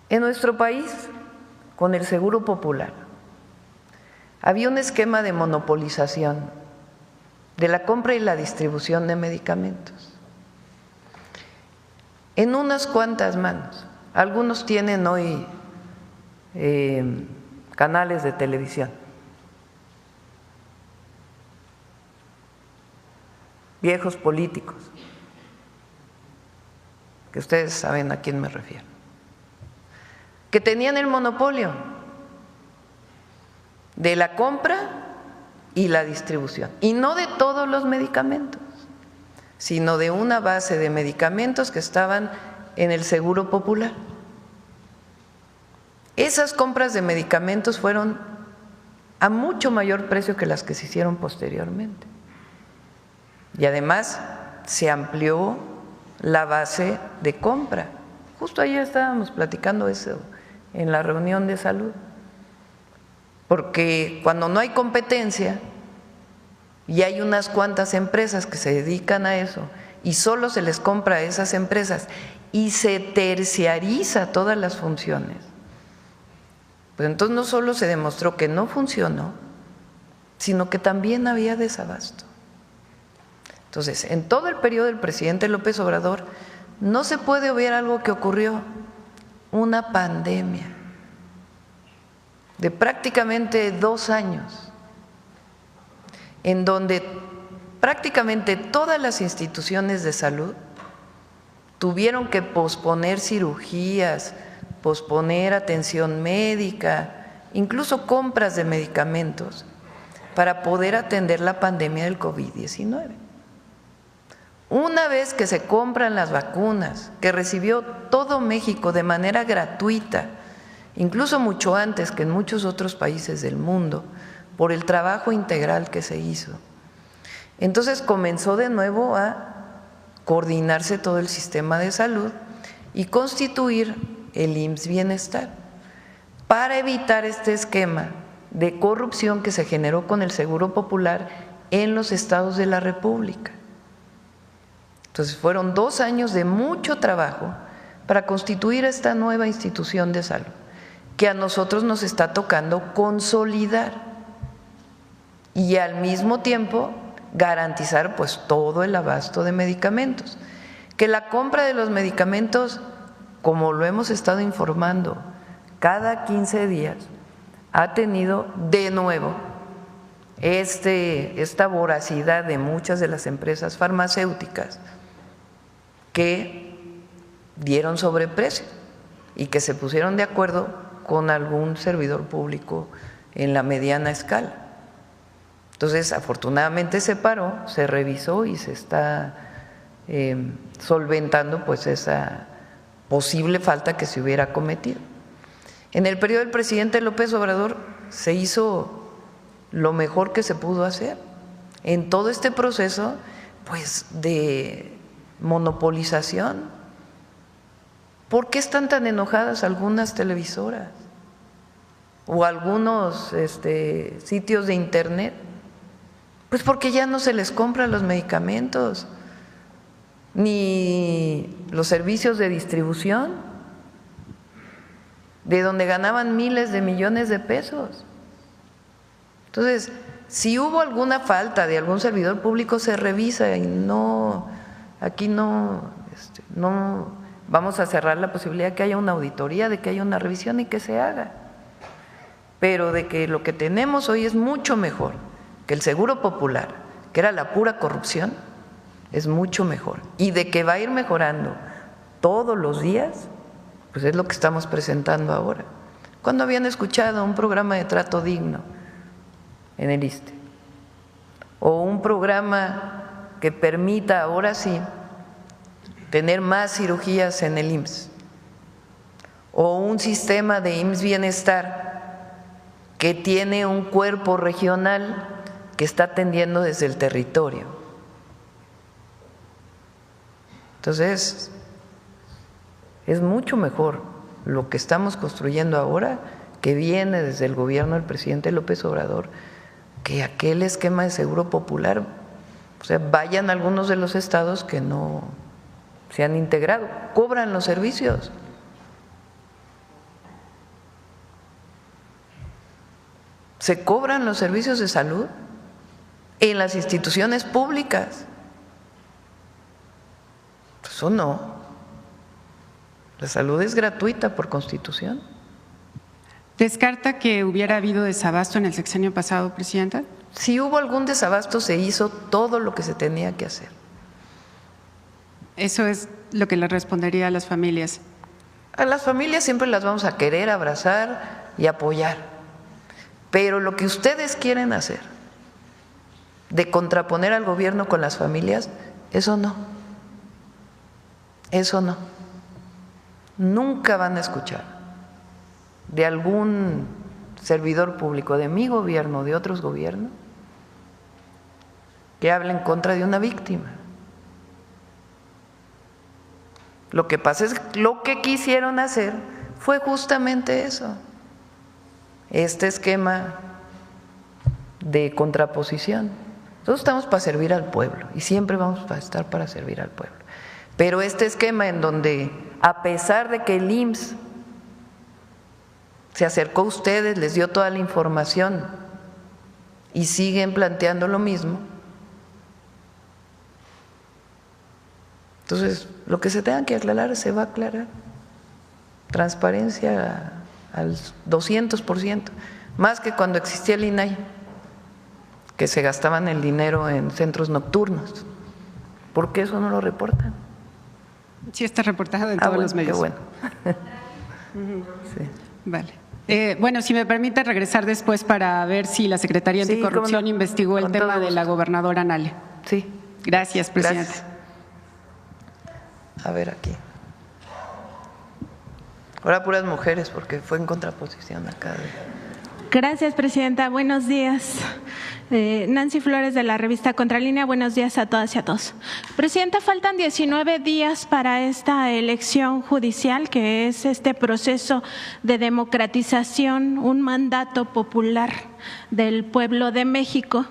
En nuestro país, con el Seguro Popular, había un esquema de monopolización de la compra y la distribución de medicamentos en unas cuantas manos. Algunos tienen hoy canales de televisión. Viejos políticos, que ustedes saben a quién me refiero, que tenían el monopolio de la compra y la distribución, y no de todos los medicamentos, sino de una base de medicamentos que estaban en el Seguro Popular. Esas compras de medicamentos fueron a mucho mayor precio que las que se hicieron posteriormente. Y además se amplió la base de compra. Justo ayer estábamos platicando eso en la reunión de salud. Porque cuando no hay competencia y hay unas cuantas empresas que se dedican a eso y solo se les compra a esas empresas y se terciariza todas las funciones, pues entonces no solo se demostró que no funcionó, sino que también había desabasto. Entonces, en todo el periodo del presidente López Obrador no se puede obviar algo que ocurrió, una pandemia de prácticamente 2 años, en donde prácticamente todas las instituciones de salud tuvieron que posponer cirugías, posponer atención médica, incluso compras de medicamentos para poder atender la pandemia del COVID-19. Una vez que se compran las vacunas, que recibió todo México de manera gratuita, incluso mucho antes que en muchos otros países del mundo, por el trabajo integral que se hizo, entonces comenzó de nuevo a coordinarse todo el sistema de salud y constituir el IMSS Bienestar para evitar este esquema de corrupción que se generó con el Seguro Popular en los estados de la República. Entonces fueron 2 años de mucho trabajo para constituir esta nueva institución de salud que a nosotros nos está tocando consolidar y al mismo tiempo garantizar pues todo el abasto de medicamentos, que la compra de los medicamentos, como lo hemos estado informando, cada 15 días ha tenido de nuevo esta voracidad de muchas de las empresas farmacéuticas que dieron sobreprecio y que se pusieron de acuerdo con algún servidor público en la mediana escala. Entonces, afortunadamente se paró, se revisó y se está solventando pues esa posible falta que se hubiera cometido. En el periodo del presidente López Obrador se hizo lo mejor que se pudo hacer en todo este proceso pues de monopolización. ¿Por qué están tan enojadas algunas televisoras o algunos sitios de internet? Pues porque ya no se les compran los medicamentos ni los servicios de distribución, de donde ganaban miles de millones de pesos. Entonces, si hubo alguna falta de algún servidor público, se revisa y no, aquí no vamos a cerrar la posibilidad de que haya una auditoría, de que haya una revisión y que se haga. Pero de que lo que tenemos hoy es mucho mejor que el Seguro Popular, que era la pura corrupción, es mucho mejor. Y de que va a ir mejorando todos los días, pues es lo que estamos presentando ahora. ¿Cuándo habían escuchado un programa de trato digno en el ISSSTE? O un programa que permita ahora sí tener más cirugías en el IMSS, o un sistema de IMSS Bienestar que tiene un cuerpo regional que está atendiendo desde el territorio. Entonces, es mucho mejor lo que estamos construyendo ahora, que viene desde el gobierno del presidente López Obrador, que aquel esquema de Seguro Popular. O sea, vayan a algunos de los estados que no se han integrado, cobran los servicios. Se cobran los servicios de salud en las instituciones públicas. Eso no. La salud es gratuita por Constitución. ¿Descarta que hubiera habido desabasto en el sexenio pasado, Presidenta? Si hubo algún desabasto, se hizo todo lo que se tenía que hacer. Eso es lo que le respondería a las familias. A las familias siempre las vamos a querer abrazar y apoyar, pero lo que ustedes quieren hacer, de contraponer al gobierno con las familias, eso no. Eso no. Nunca van a escuchar de algún servidor público, de mi gobierno, de otros gobiernos, que hable en contra de una víctima. Lo que pasa es que lo que quisieron hacer fue justamente eso, este esquema de contraposición. Nosotros estamos para servir al pueblo y siempre vamos a estar para servir al pueblo. Pero este esquema en donde, a pesar de que el IMSS se acercó a ustedes, les dio toda la información y siguen planteando lo mismo, entonces lo que se tenga que aclarar se va a aclarar. Transparencia al 200%, más que cuando existía el INAI, que se gastaban el dinero en centros nocturnos. ¿Por qué eso no lo reportan? Sí, está reportado en todos los medios. Qué bueno. Sí. Vale. Bueno, si me permite regresar después para ver si la Secretaría Anticorrupción investigó el tema de la gobernadora Nale. Sí. Gracias, presidenta. Gracias. A ver aquí. Ahora puras mujeres, porque fue en contraposición acá. Gracias, presidenta. Buenos días. Nancy Flores, de la revista Contralínea. Buenos días a todas y a todos. Presidenta, faltan 19 días para esta elección judicial, que es este proceso de democratización, un mandato popular del pueblo de México,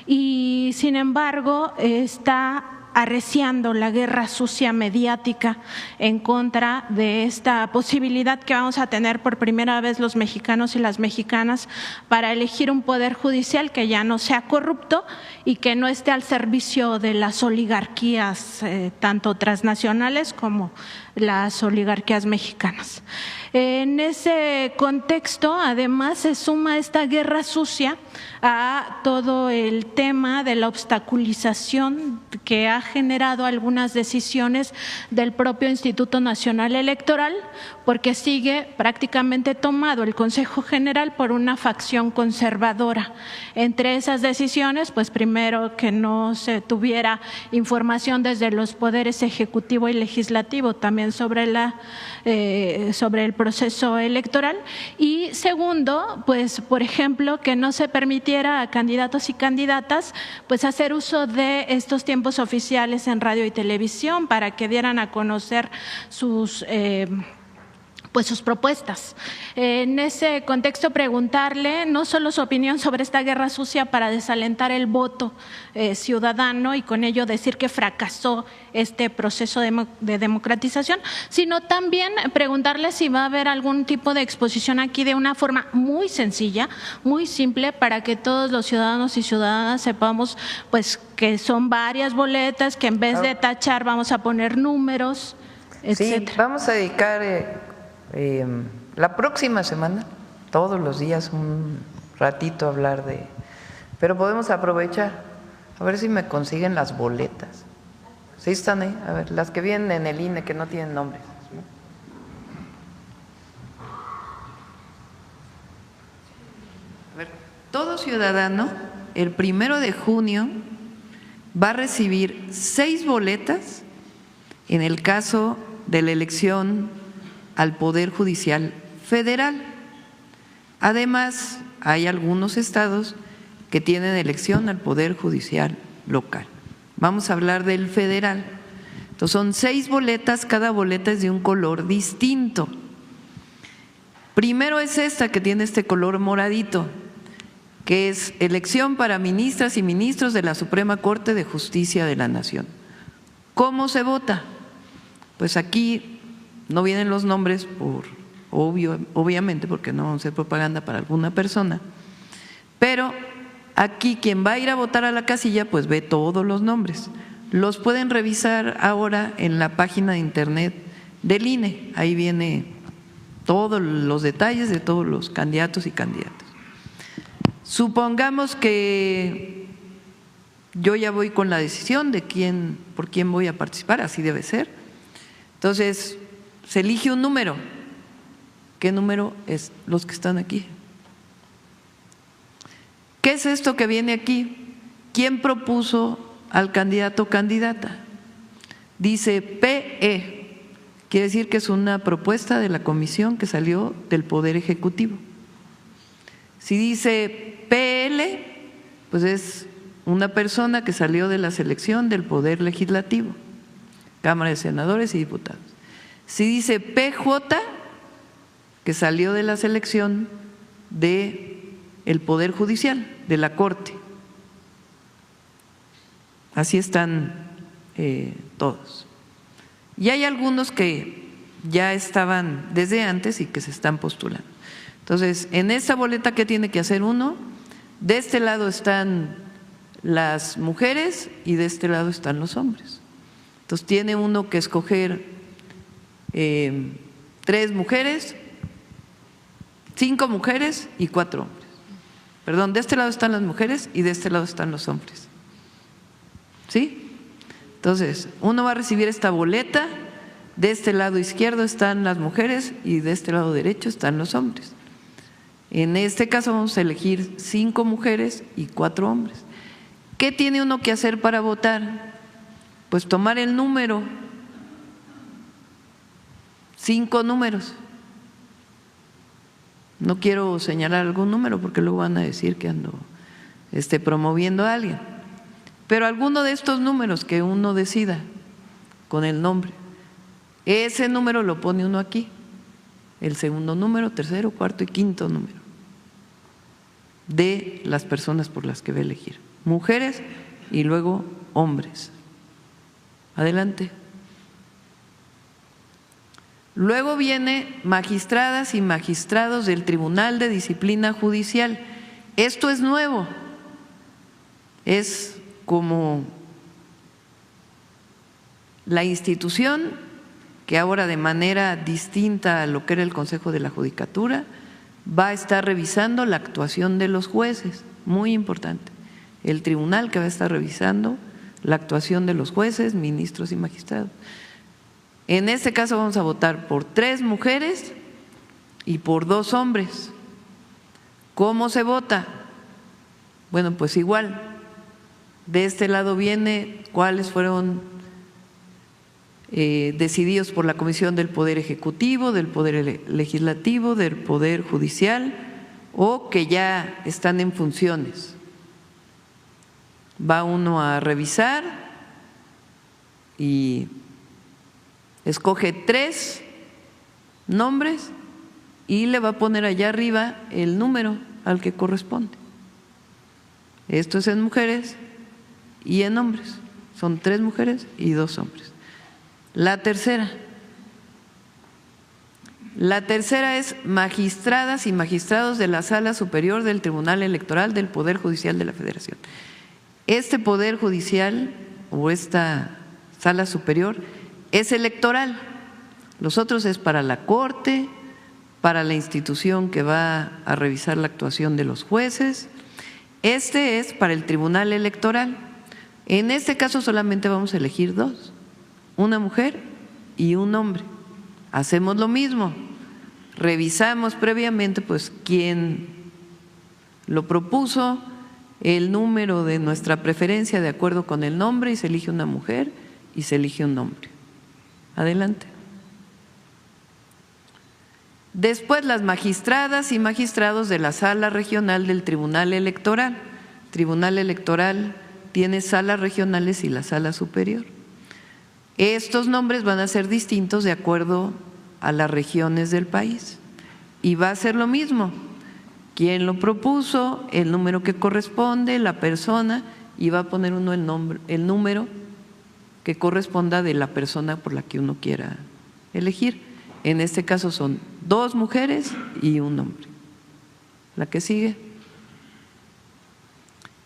y sin embargo está arreciando la guerra sucia mediática en contra de esta posibilidad que vamos a tener por primera vez los mexicanos y las mexicanas para elegir un poder judicial que ya no sea corrupto y que no esté al servicio de las oligarquías tanto transnacionales como las oligarquías mexicanas. En ese contexto, además, se suma esta guerra sucia a todo el tema de la obstaculización que ha generado algunas decisiones del propio Instituto Nacional Electoral, porque sigue prácticamente tomado el Consejo General por una facción conservadora. Entre esas decisiones, pues primero que no se tuviera información desde los poderes ejecutivo y legislativo también sobre el proceso electoral, y segundo, pues por ejemplo, que no se permitiera a candidatos y candidatas pues hacer uso de estos tiempos oficiales en radio y televisión para que dieran a conocer sus propuestas. En ese contexto, preguntarle no solo su opinión sobre esta guerra sucia para desalentar el voto ciudadano y con ello decir que fracasó este proceso de democratización, sino también preguntarle si va a haber algún tipo de exposición aquí de una forma muy sencilla, muy simple, para que todos los ciudadanos y ciudadanas sepamos pues que son varias boletas, que en vez de tachar vamos a poner números, etcétera. Sí, vamos a dedicar la próxima semana, todos los días, un ratito a hablar de… Pero podemos aprovechar, a ver si me consiguen las boletas. ¿Sí están ahí? A ver, las que vienen en el INE que no tienen nombres. A ver, todo ciudadano el 1 de junio va a recibir 6 boletas en el caso de la elección al Poder Judicial Federal. Además, hay algunos estados que tienen elección al Poder Judicial local. Vamos a hablar del federal. Entonces, son 6 boletas, cada boleta es de un color distinto. Primero es esta que tiene este color moradito, que es elección para ministras y ministros de la Suprema Corte de Justicia de la Nación. ¿Cómo se vota? Pues aquí no vienen los nombres obviamente, porque no vamos a hacer propaganda para alguna persona, pero aquí quien va a ir a votar a la casilla pues ve todos los nombres. Los pueden revisar ahora en la página de internet del INE, ahí viene todos los detalles de todos los candidatos y candidatas. Supongamos que yo ya voy con la decisión de por quién voy a participar, así debe ser. Entonces, se elige un número. ¿Qué número es? Los que están aquí. ¿Qué es esto que viene aquí? ¿Quién propuso al candidato o candidata? Dice PE, quiere decir que es una propuesta de la comisión que salió del Poder Ejecutivo. Si dice PL, pues es una persona que salió de la selección del Poder Legislativo, Cámara de Senadores y Diputados. Si dice PJ, que salió de la selección del Poder Judicial, de la Corte. Así están todos. Y hay algunos que ya estaban desde antes y que se están postulando. Entonces, en esta boleta, ¿qué tiene que hacer uno? De este lado están las mujeres y de este lado están los hombres. Entonces, tiene uno que escoger 3 mujeres, 5 mujeres y 4 hombres. Perdón, de este lado están las mujeres y de este lado están los hombres. ¿Sí? Entonces, uno va a recibir esta boleta, de este lado izquierdo están las mujeres y de este lado derecho están los hombres. En este caso vamos a elegir 5 mujeres y 4 hombres. ¿Qué tiene uno que hacer para votar? Pues tomar el número, 5 números. No quiero señalar algún número porque luego van a decir que ando promoviendo a alguien. Pero alguno de estos números que uno decida con el nombre, ese número lo pone uno aquí. El segundo número, tercero, cuarto y quinto número de las personas por las que va a elegir. Mujeres y luego hombres. Adelante. Luego viene magistradas y magistrados del Tribunal de Disciplina Judicial. Esto es nuevo. Es como la institución que ahora, de manera distinta a lo que era el Consejo de la Judicatura, va a estar revisando la actuación de los jueces, muy importante. El tribunal que va a estar revisando la actuación de los jueces, ministros y magistrados. En este caso vamos a votar por 3 mujeres y por 2 hombres. ¿Cómo se vota? Bueno, pues igual. De este lado viene cuáles fueron decididos por la Comisión del Poder Ejecutivo, del Poder Legislativo, del Poder Judicial o que ya están en funciones. Va uno a revisar y escoge 3 nombres y le va a poner allá arriba el número al que corresponde. Esto es en mujeres y en hombres. Son 3 mujeres y 2 hombres. La tercera es magistradas y magistrados de la Sala Superior del Tribunal Electoral del Poder Judicial de la Federación. Este Poder Judicial o esta Sala Superior es electoral. Los otros es para la Corte, para la institución que va a revisar la actuación de los jueces. Este es para el Tribunal Electoral. En este caso solamente vamos a elegir 2. Una mujer y un hombre. Hacemos lo mismo, revisamos previamente pues quién lo propuso, el número de nuestra preferencia de acuerdo con el nombre y se elige una mujer y se elige un hombre. Adelante. Después las magistradas y magistrados de la Sala Regional del Tribunal Electoral. Tribunal Electoral tiene salas regionales y la Sala Superior. Estos nombres van a ser distintos de acuerdo a las regiones del país y va a ser lo mismo. Quién lo propuso, el número que corresponde, la persona y va a poner uno el número que corresponda de la persona por la que uno quiera elegir. En este caso son 2 mujeres y un hombre. La que sigue.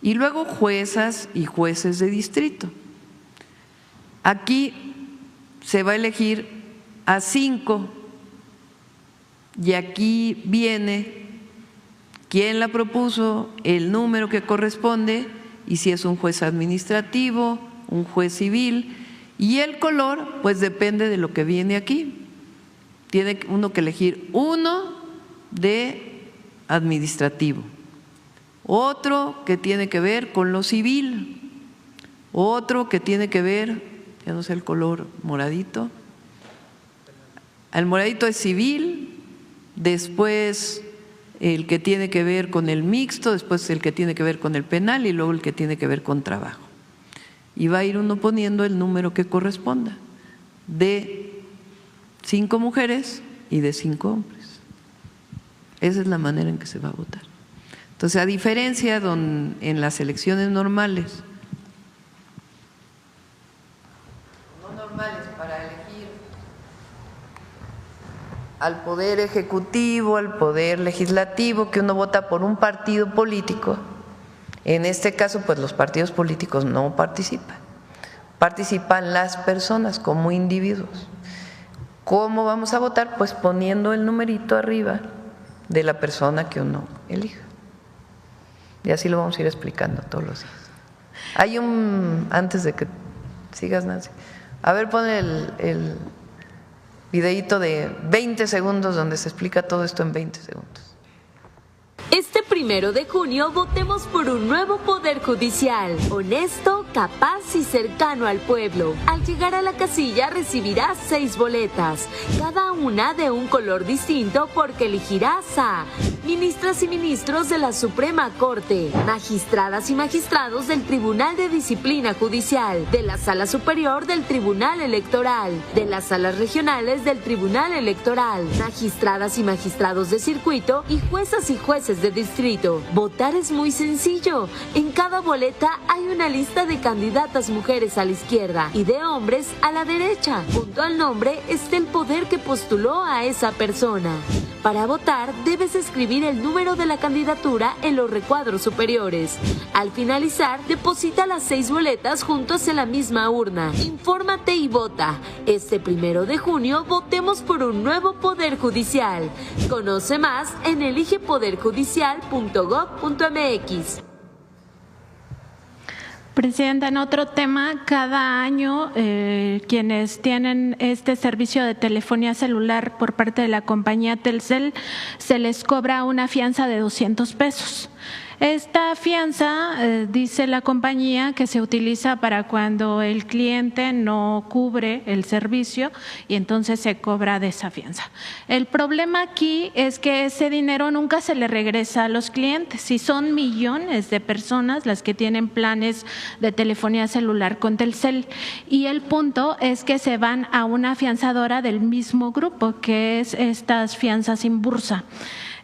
Y luego juezas y jueces de distrito. Aquí se va a elegir a 5 y aquí viene quién la propuso, el número que corresponde y si es un juez administrativo, un juez civil y el color pues depende de lo que viene aquí. Tiene uno que elegir uno de administrativo, otro que tiene que ver con lo civil, otro que tiene que ver, ya no sé el color moradito, el moradito es civil, después el que tiene que ver con el mixto, después el que tiene que ver con el penal y luego el que tiene que ver con trabajo. Y va a ir uno poniendo el número que corresponda de 5 mujeres y de 5 hombres. Esa es la manera en que se va a votar. Entonces, a diferencia en las elecciones normales, para elegir al Poder Ejecutivo, al Poder Legislativo, que uno vota por un partido político. En este caso, pues los partidos políticos no participan, participan las personas como individuos. ¿Cómo vamos a votar? Pues poniendo el numerito arriba de la persona que uno elija. Y así lo vamos a ir explicando todos los días. Hay antes de que sigas, Nancy, a ver, pon el videíto de 20 segundos donde se explica todo esto en 20 segundos. Este 1 de junio votemos por un nuevo Poder Judicial, honesto, capaz y cercano al pueblo. Al llegar a la casilla recibirás 6 boletas, cada una de un color distinto porque elegirás a ministras y ministros de la Suprema Corte, magistradas y magistrados del Tribunal de Disciplina Judicial, de la Sala Superior del Tribunal Electoral, de las salas regionales del Tribunal Electoral, magistradas y magistrados de circuito y juezas y jueces de distrito. Votar es muy sencillo. En cada boleta hay una lista de candidatas mujeres a la izquierda y de hombres a la derecha. Junto al nombre está el poder que postuló a esa persona. Para votar debes escribir el número de la candidatura en los recuadros superiores. Al finalizar, deposita las 6 boletas juntos en la misma urna. Infórmate y vota. Este 1 de junio votemos por un nuevo Poder Judicial. Conoce más en eligepoderjudicial.gov.mx. Presidenta, en otro tema, cada año quienes tienen este servicio de telefonía celular por parte de la compañía Telcel se les cobra una fianza de 200 pesos. Esta fianza, dice la compañía, que se utiliza para cuando el cliente no cubre el servicio y entonces se cobra de esa fianza. El problema aquí es que ese dinero nunca se le regresa a los clientes y son millones de personas las que tienen planes de telefonía celular con Telcel. Y el punto es que se van a una afianzadora del mismo grupo, que es estas fianzas Inbursa.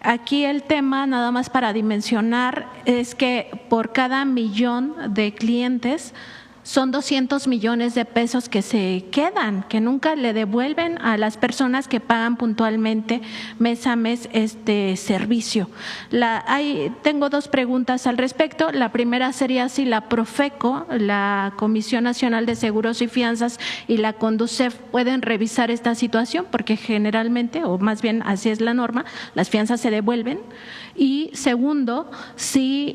Aquí el tema, nada más para dimensionar, es que por cada millón de clientes son 200 millones de pesos que se quedan, que nunca le devuelven a las personas que pagan puntualmente mes a mes este servicio. Tengo 2 preguntas al respecto. La primera sería si la Profeco, la Comisión Nacional de Seguros y Fianzas, y la Conducef pueden revisar esta situación, porque generalmente, o más bien así es la norma, las fianzas se devuelven. Y segundo, si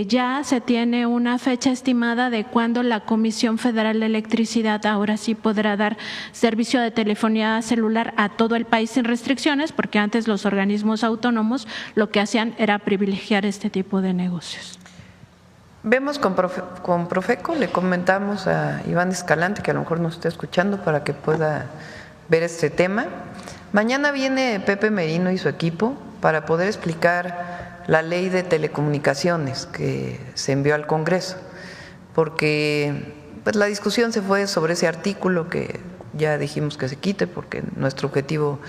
ya se tiene una fecha estimada de cuándo la Comisión Federal de Electricidad ahora sí podrá dar servicio de telefonía celular a todo el país sin restricciones, porque antes los organismos autónomos lo que hacían era privilegiar este tipo de negocios. Vemos con Profeco, le comentamos a Iván Escalante, que a lo mejor nos está escuchando, para que pueda ver este tema. Mañana viene Pepe Merino y su equipo para poder explicar la ley de telecomunicaciones que se envió al Congreso, porque pues, la discusión se fue sobre ese artículo que ya dijimos que se quite, porque nuestro objetivo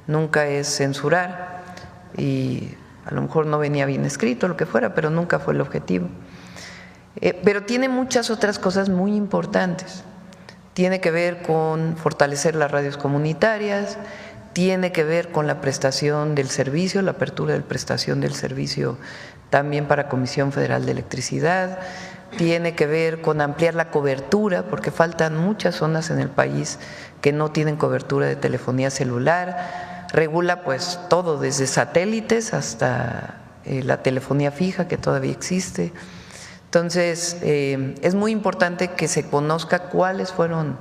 nunca es censurar y a lo mejor no venía bien escrito, lo que fuera, pero nunca fue el objetivo. Pero tiene muchas otras cosas muy importantes. Tiene que ver con fortalecer las radios comunitarias, tiene que ver con la prestación del servicio, la apertura de prestación del servicio también para Comisión Federal de Electricidad, tiene que ver con ampliar la cobertura, porque faltan muchas zonas en el país que no tienen cobertura de telefonía celular, regula pues todo, desde satélites hasta la telefonía fija que todavía existe. Entonces, es muy importante que se conozca cuáles fueron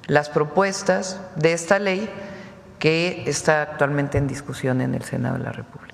las propuestas de esta ley que está actualmente en discusión en el Senado de la República.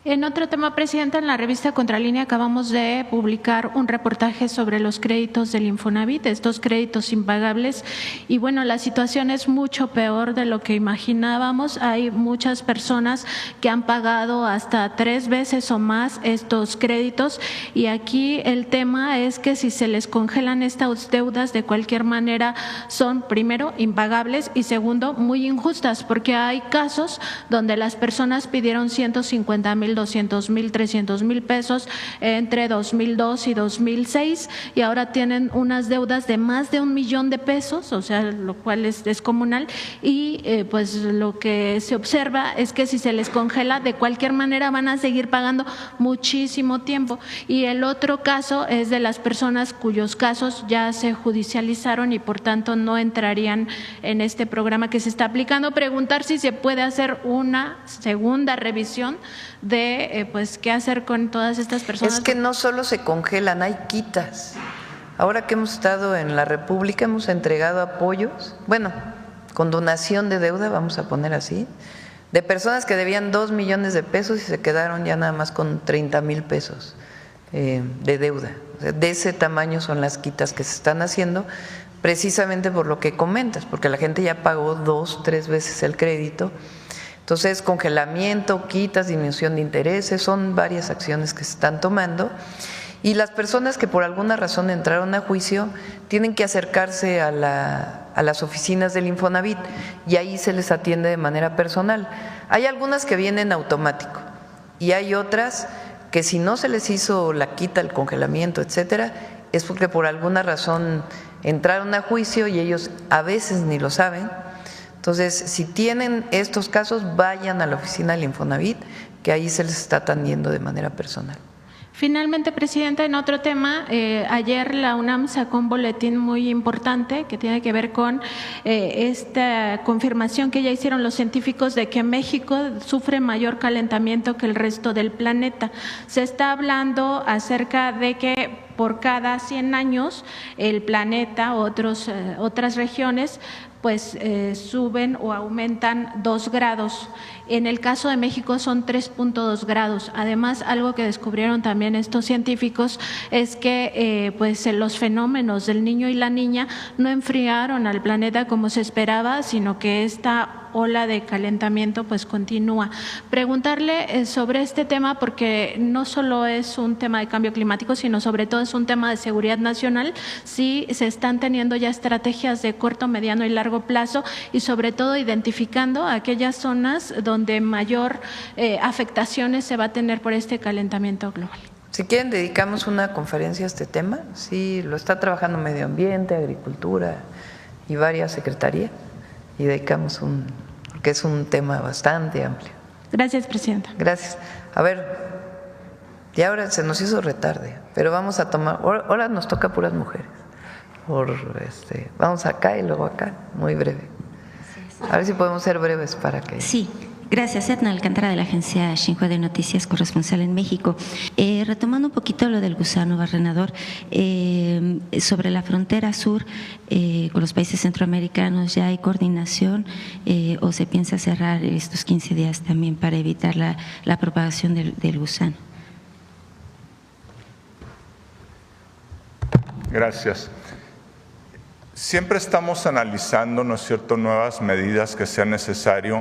En otro tema, Presidenta, en la revista Contralínea acabamos de publicar un reportaje sobre los créditos del Infonavit, estos créditos impagables, y bueno, la situación es mucho peor de lo que imaginábamos. Hay muchas personas que han pagado hasta 3 veces o más estos créditos, y aquí el tema es que si se les congelan estas deudas de cualquier manera son, primero, impagables y segundo, muy injustas, porque hay casos donde las personas pidieron 150,000 100,000, 200,000, 300,000 pesos entre 2002 y 2006 y ahora tienen unas deudas de más de 1 millón de pesos, o sea, lo cual es descomunal y pues lo que se observa es que si se les congela, de cualquier manera van a seguir pagando muchísimo tiempo. Y el otro caso es de las personas cuyos casos ya se judicializaron y por tanto no entrarían en este programa que se está aplicando. Preguntar si se puede hacer una segunda revisión de pues qué hacer con todas estas personas. Es que no solo se congelan, hay quitas. Ahora que hemos estado en la República hemos entregado apoyos, bueno, con donación de deuda, vamos a poner así, de personas que debían 2 millones de pesos y se quedaron ya nada más con 30,000 pesos de deuda. O sea, de ese tamaño son las quitas que se están haciendo, precisamente por lo que comentas, porque la gente ya pagó 2, 3 veces el crédito. Entonces, congelamiento, quitas, disminución de intereses, son varias acciones que se están tomando. Y las personas que por alguna razón entraron a juicio tienen que acercarse a las oficinas del Infonavit y ahí se les atiende de manera personal. Hay algunas que vienen automático y hay otras que si no se les hizo la quita, el congelamiento, etcétera, es porque por alguna razón entraron a juicio y ellos a veces ni lo saben. Entonces, si tienen estos casos, vayan a la oficina del Infonavit, que ahí se les está atendiendo de manera personal. Finalmente, Presidenta, en otro tema, ayer la UNAM sacó un boletín muy importante que tiene que ver con esta confirmación que ya hicieron los científicos de que México sufre mayor calentamiento que el resto del planeta. Se está hablando acerca de que por cada 100 años el planeta, otras regiones, pues suben o aumentan 2 grados. En el caso de México son 3.2 grados. Además, algo que descubrieron también estos científicos es que pues los fenómenos del Niño y la Niña no enfriaron al planeta como se esperaba, sino que esta ola de calentamiento pues continúa. Preguntarle sobre este tema porque no solo es un tema de cambio climático, sino sobre todo es un tema de seguridad nacional, si se están teniendo ya estrategias de corto, mediano y largo plazo y sobre todo identificando aquellas zonas donde mayor afectaciones se va a tener por este calentamiento global. Si quieren, dedicamos una conferencia a este tema. Sí, lo está trabajando Medio Ambiente, Agricultura y varias secretarías. Y dedicamos porque es un tema bastante amplio. Gracias, Presidenta. Gracias. A ver, ya ahora se nos hizo retarde, pero vamos a tomar, ahora nos toca puras mujeres. Vamos acá y luego acá, muy breve. A ver si podemos ser breves para que… Sí. Gracias, Edna Alcántara, de la agencia Xinhua de Noticias, corresponsal en México. Retomando un poquito lo del gusano barrenador, sobre la frontera sur con los países centroamericanos, ¿ya hay coordinación o se piensa cerrar estos 15 días también para evitar la propagación del gusano? Gracias. Siempre estamos analizando, ¿no es cierto?, nuevas medidas que sean necesario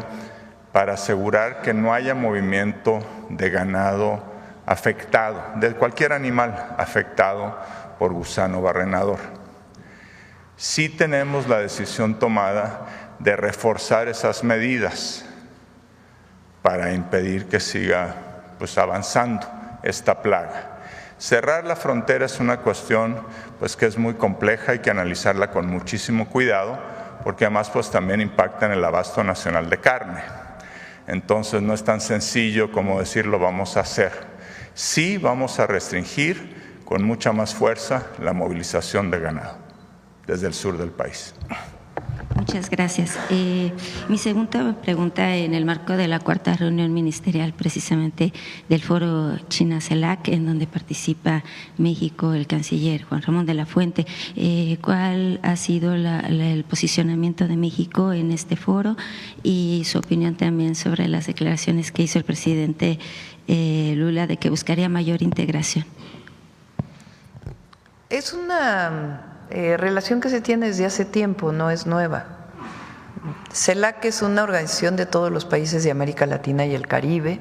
para asegurar que no haya movimiento de ganado afectado, de cualquier animal afectado por gusano barrenador. Sí tenemos la decisión tomada de reforzar esas medidas para impedir que siga pues avanzando esta plaga. Cerrar la frontera es una cuestión pues que es muy compleja, hay que analizarla con muchísimo cuidado, porque además pues también impacta en el abasto nacional de carne. Entonces no es tan sencillo como decir lo vamos a hacer. Sí vamos a restringir con mucha más fuerza la movilización de ganado desde el sur del país. Muchas gracias. Mi segunda pregunta, en el marco de la 4ª reunión ministerial precisamente del foro China-CELAC, en donde participa México, el canciller Juan Ramón de la Fuente, ¿cuál ha sido el posicionamiento de México en este foro y su opinión también sobre las declaraciones que hizo el presidente Lula de que buscaría mayor integración? Es una relación que se tiene desde hace tiempo, no es nueva. CELAC es una organización de todos los países de América Latina y el Caribe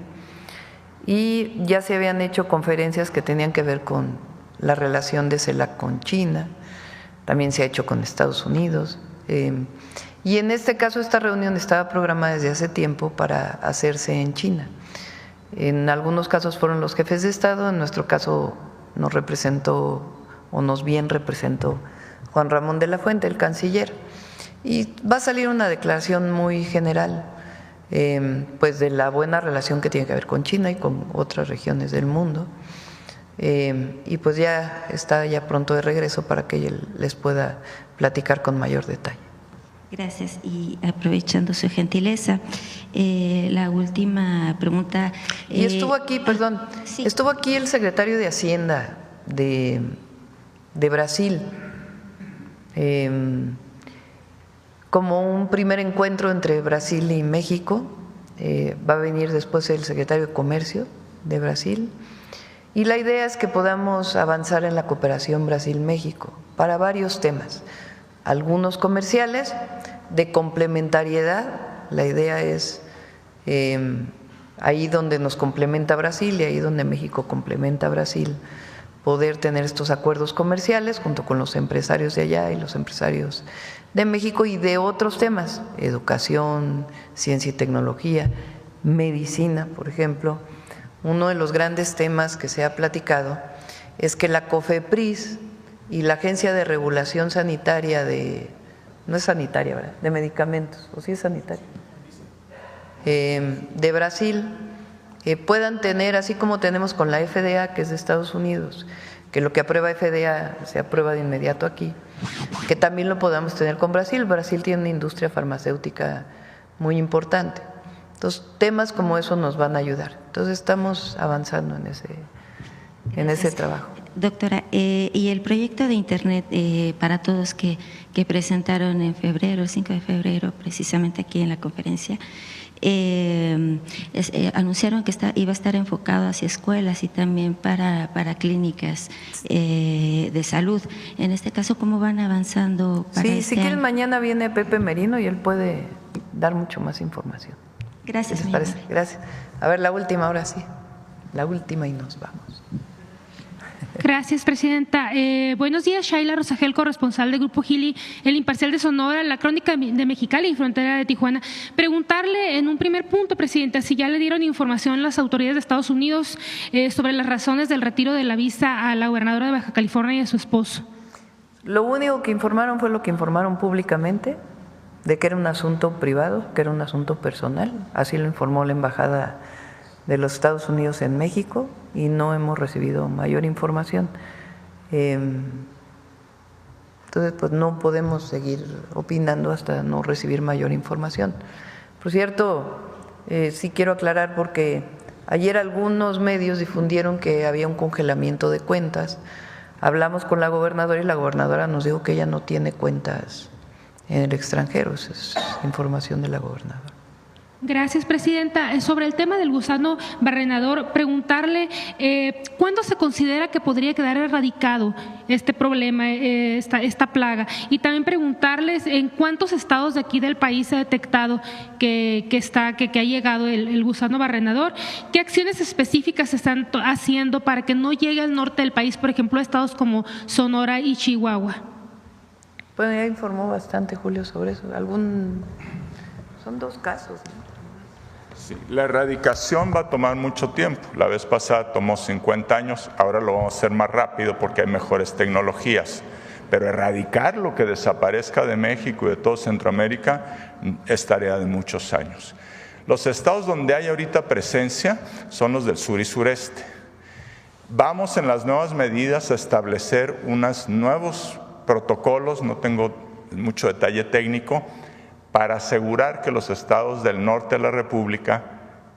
y ya se habían hecho conferencias que tenían que ver con la relación de CELAC con China, también se ha hecho con Estados Unidos y en este caso esta reunión estaba programada desde hace tiempo para hacerse en China. En algunos casos fueron los jefes de Estado, en nuestro caso nos representó o nos bien representó Juan Ramón de la Fuente, el canciller. Y va a salir una declaración muy general, pues de la buena relación que tiene que ver con China y con otras regiones del mundo. Y pues ya está ya pronto de regreso para que ella les pueda platicar con mayor detalle. Gracias. Y aprovechando su gentileza, la última pregunta. Y estuvo aquí, perdón, sí. Estuvo aquí el secretario de Hacienda de Brasil, como un primer encuentro entre Brasil y México. Va a venir después el secretario de Comercio de Brasil. Y la idea es que podamos avanzar en la cooperación Brasil-México para varios temas, algunos comerciales, de complementariedad. La idea es ahí donde nos complementa Brasil y ahí donde México complementa a Brasil, poder tener estos acuerdos comerciales junto con los empresarios de allá y los empresarios de México y de otros temas, educación, ciencia y tecnología, medicina, por ejemplo. Uno de los grandes temas que se ha platicado es que la COFEPRIS y la Agencia de Regulación Sanitaria no es sanitaria, ¿verdad?, de medicamentos, o sí es sanitaria, de Brasil, puedan tener, así como tenemos con la FDA, que es de Estados Unidos, que lo que aprueba FDA se aprueba de inmediato aquí, que también lo podamos tener con Brasil. Brasil tiene una industria farmacéutica muy importante. Entonces, temas como eso nos van a ayudar. Entonces, estamos avanzando en ese trabajo. Doctora, y el proyecto de Internet para todos que presentaron en febrero, el 5 de febrero, precisamente aquí en la conferencia, anunciaron que iba a estar enfocado hacia escuelas y también para clínicas de salud. En este caso, ¿cómo van avanzando? Sí, si quieren, mañana viene Pepe Merino y él puede dar mucho más información. Gracias. ¿Les parece? Gracias. A ver, la última, ahora sí. La última y nos vamos. Gracias, presidenta. Buenos días, Shaila Rosagel, corresponsal del Grupo Gili, El Imparcial de Sonora, La Crónica de Mexicali y Frontera de Tijuana. Preguntarle en un primer punto, presidenta, si ya le dieron información las autoridades de Estados Unidos sobre las razones del retiro de la visa a la gobernadora de Baja California y a su esposo. Lo único que informaron fue lo que informaron públicamente, de que era un asunto privado, que era un asunto personal. Así lo informó la Embajada de los Estados Unidos en México y no hemos recibido mayor información. Entonces, pues no podemos seguir opinando hasta no recibir mayor información. Por cierto, sí quiero aclarar porque ayer algunos medios difundieron que había un congelamiento de cuentas. Hablamos con la gobernadora y la gobernadora nos dijo que ella no tiene cuentas en el extranjero. Esa es información de la gobernadora. Gracias, presidenta. Sobre el tema del gusano barrenador, preguntarle ¿cuándo se considera que podría quedar erradicado este problema, esta plaga? Y también preguntarles en cuántos estados de aquí del país se ha detectado que ha llegado el gusano barrenador. ¿Qué acciones específicas se están haciendo para que no llegue al norte del país, por ejemplo, a estados como Sonora y Chihuahua? Bueno, ya informó bastante Julio sobre eso. Son 2 casos, ¿no? Sí, la erradicación va a tomar mucho tiempo. La vez pasada tomó 50 años, ahora lo vamos a hacer más rápido porque hay mejores tecnologías. Pero erradicar lo que desaparezca de México y de todo Centroamérica es tarea de muchos años. Los estados donde hay ahorita presencia son los del sur y sureste. Vamos en las nuevas medidas a establecer unos nuevos protocolos, no tengo mucho detalle técnico, para asegurar que los estados del norte de la República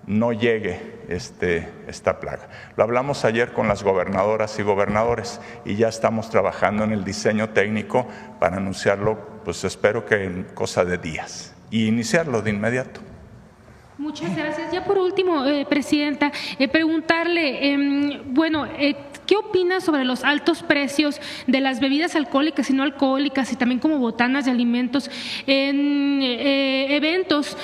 no llegue esta plaga. Lo hablamos ayer con las gobernadoras y gobernadores y ya estamos trabajando en el diseño técnico para anunciarlo, pues espero que en cosa de días y iniciarlo de inmediato. Muchas gracias. Ya por último, presidenta, preguntarle, ¿qué opina sobre los altos precios de las bebidas alcohólicas y no alcohólicas y también como botanas de alimentos en eventos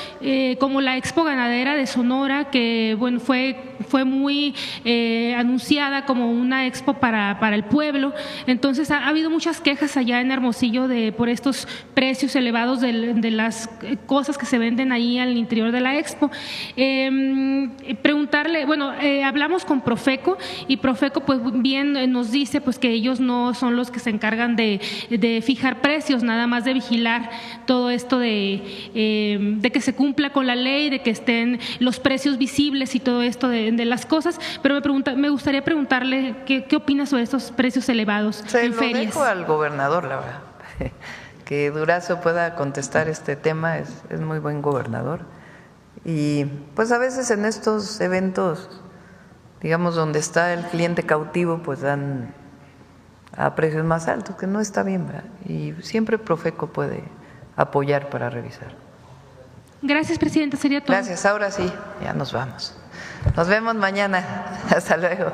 como la Expo Ganadera de Sonora, que bueno, fue muy anunciada como una expo para el pueblo? Entonces ha habido muchas quejas allá en Hermosillo por estos precios elevados de las cosas que se venden ahí al interior de la expo. Preguntarle, bueno, hablamos con Profeco y Profeco pues bien nos dice pues que ellos no son los que se encargan de fijar precios, nada más de vigilar todo esto de que se cumpla con la ley, de que estén los precios visibles y todo esto de las cosas, pero me gustaría preguntarle qué opina sobre estos precios elevados en ferias. Se lo dejo al gobernador, la verdad. Que Durazo pueda contestar este tema, es muy buen gobernador. Y pues a veces en estos eventos, digamos, donde está el cliente cautivo, pues dan a precios más altos, que no está bien, ¿verdad? Y siempre Profeco puede apoyar para revisar. Gracias, presidenta, sería todo. Gracias, ahora sí, ya nos vamos. Nos vemos mañana. Hasta luego.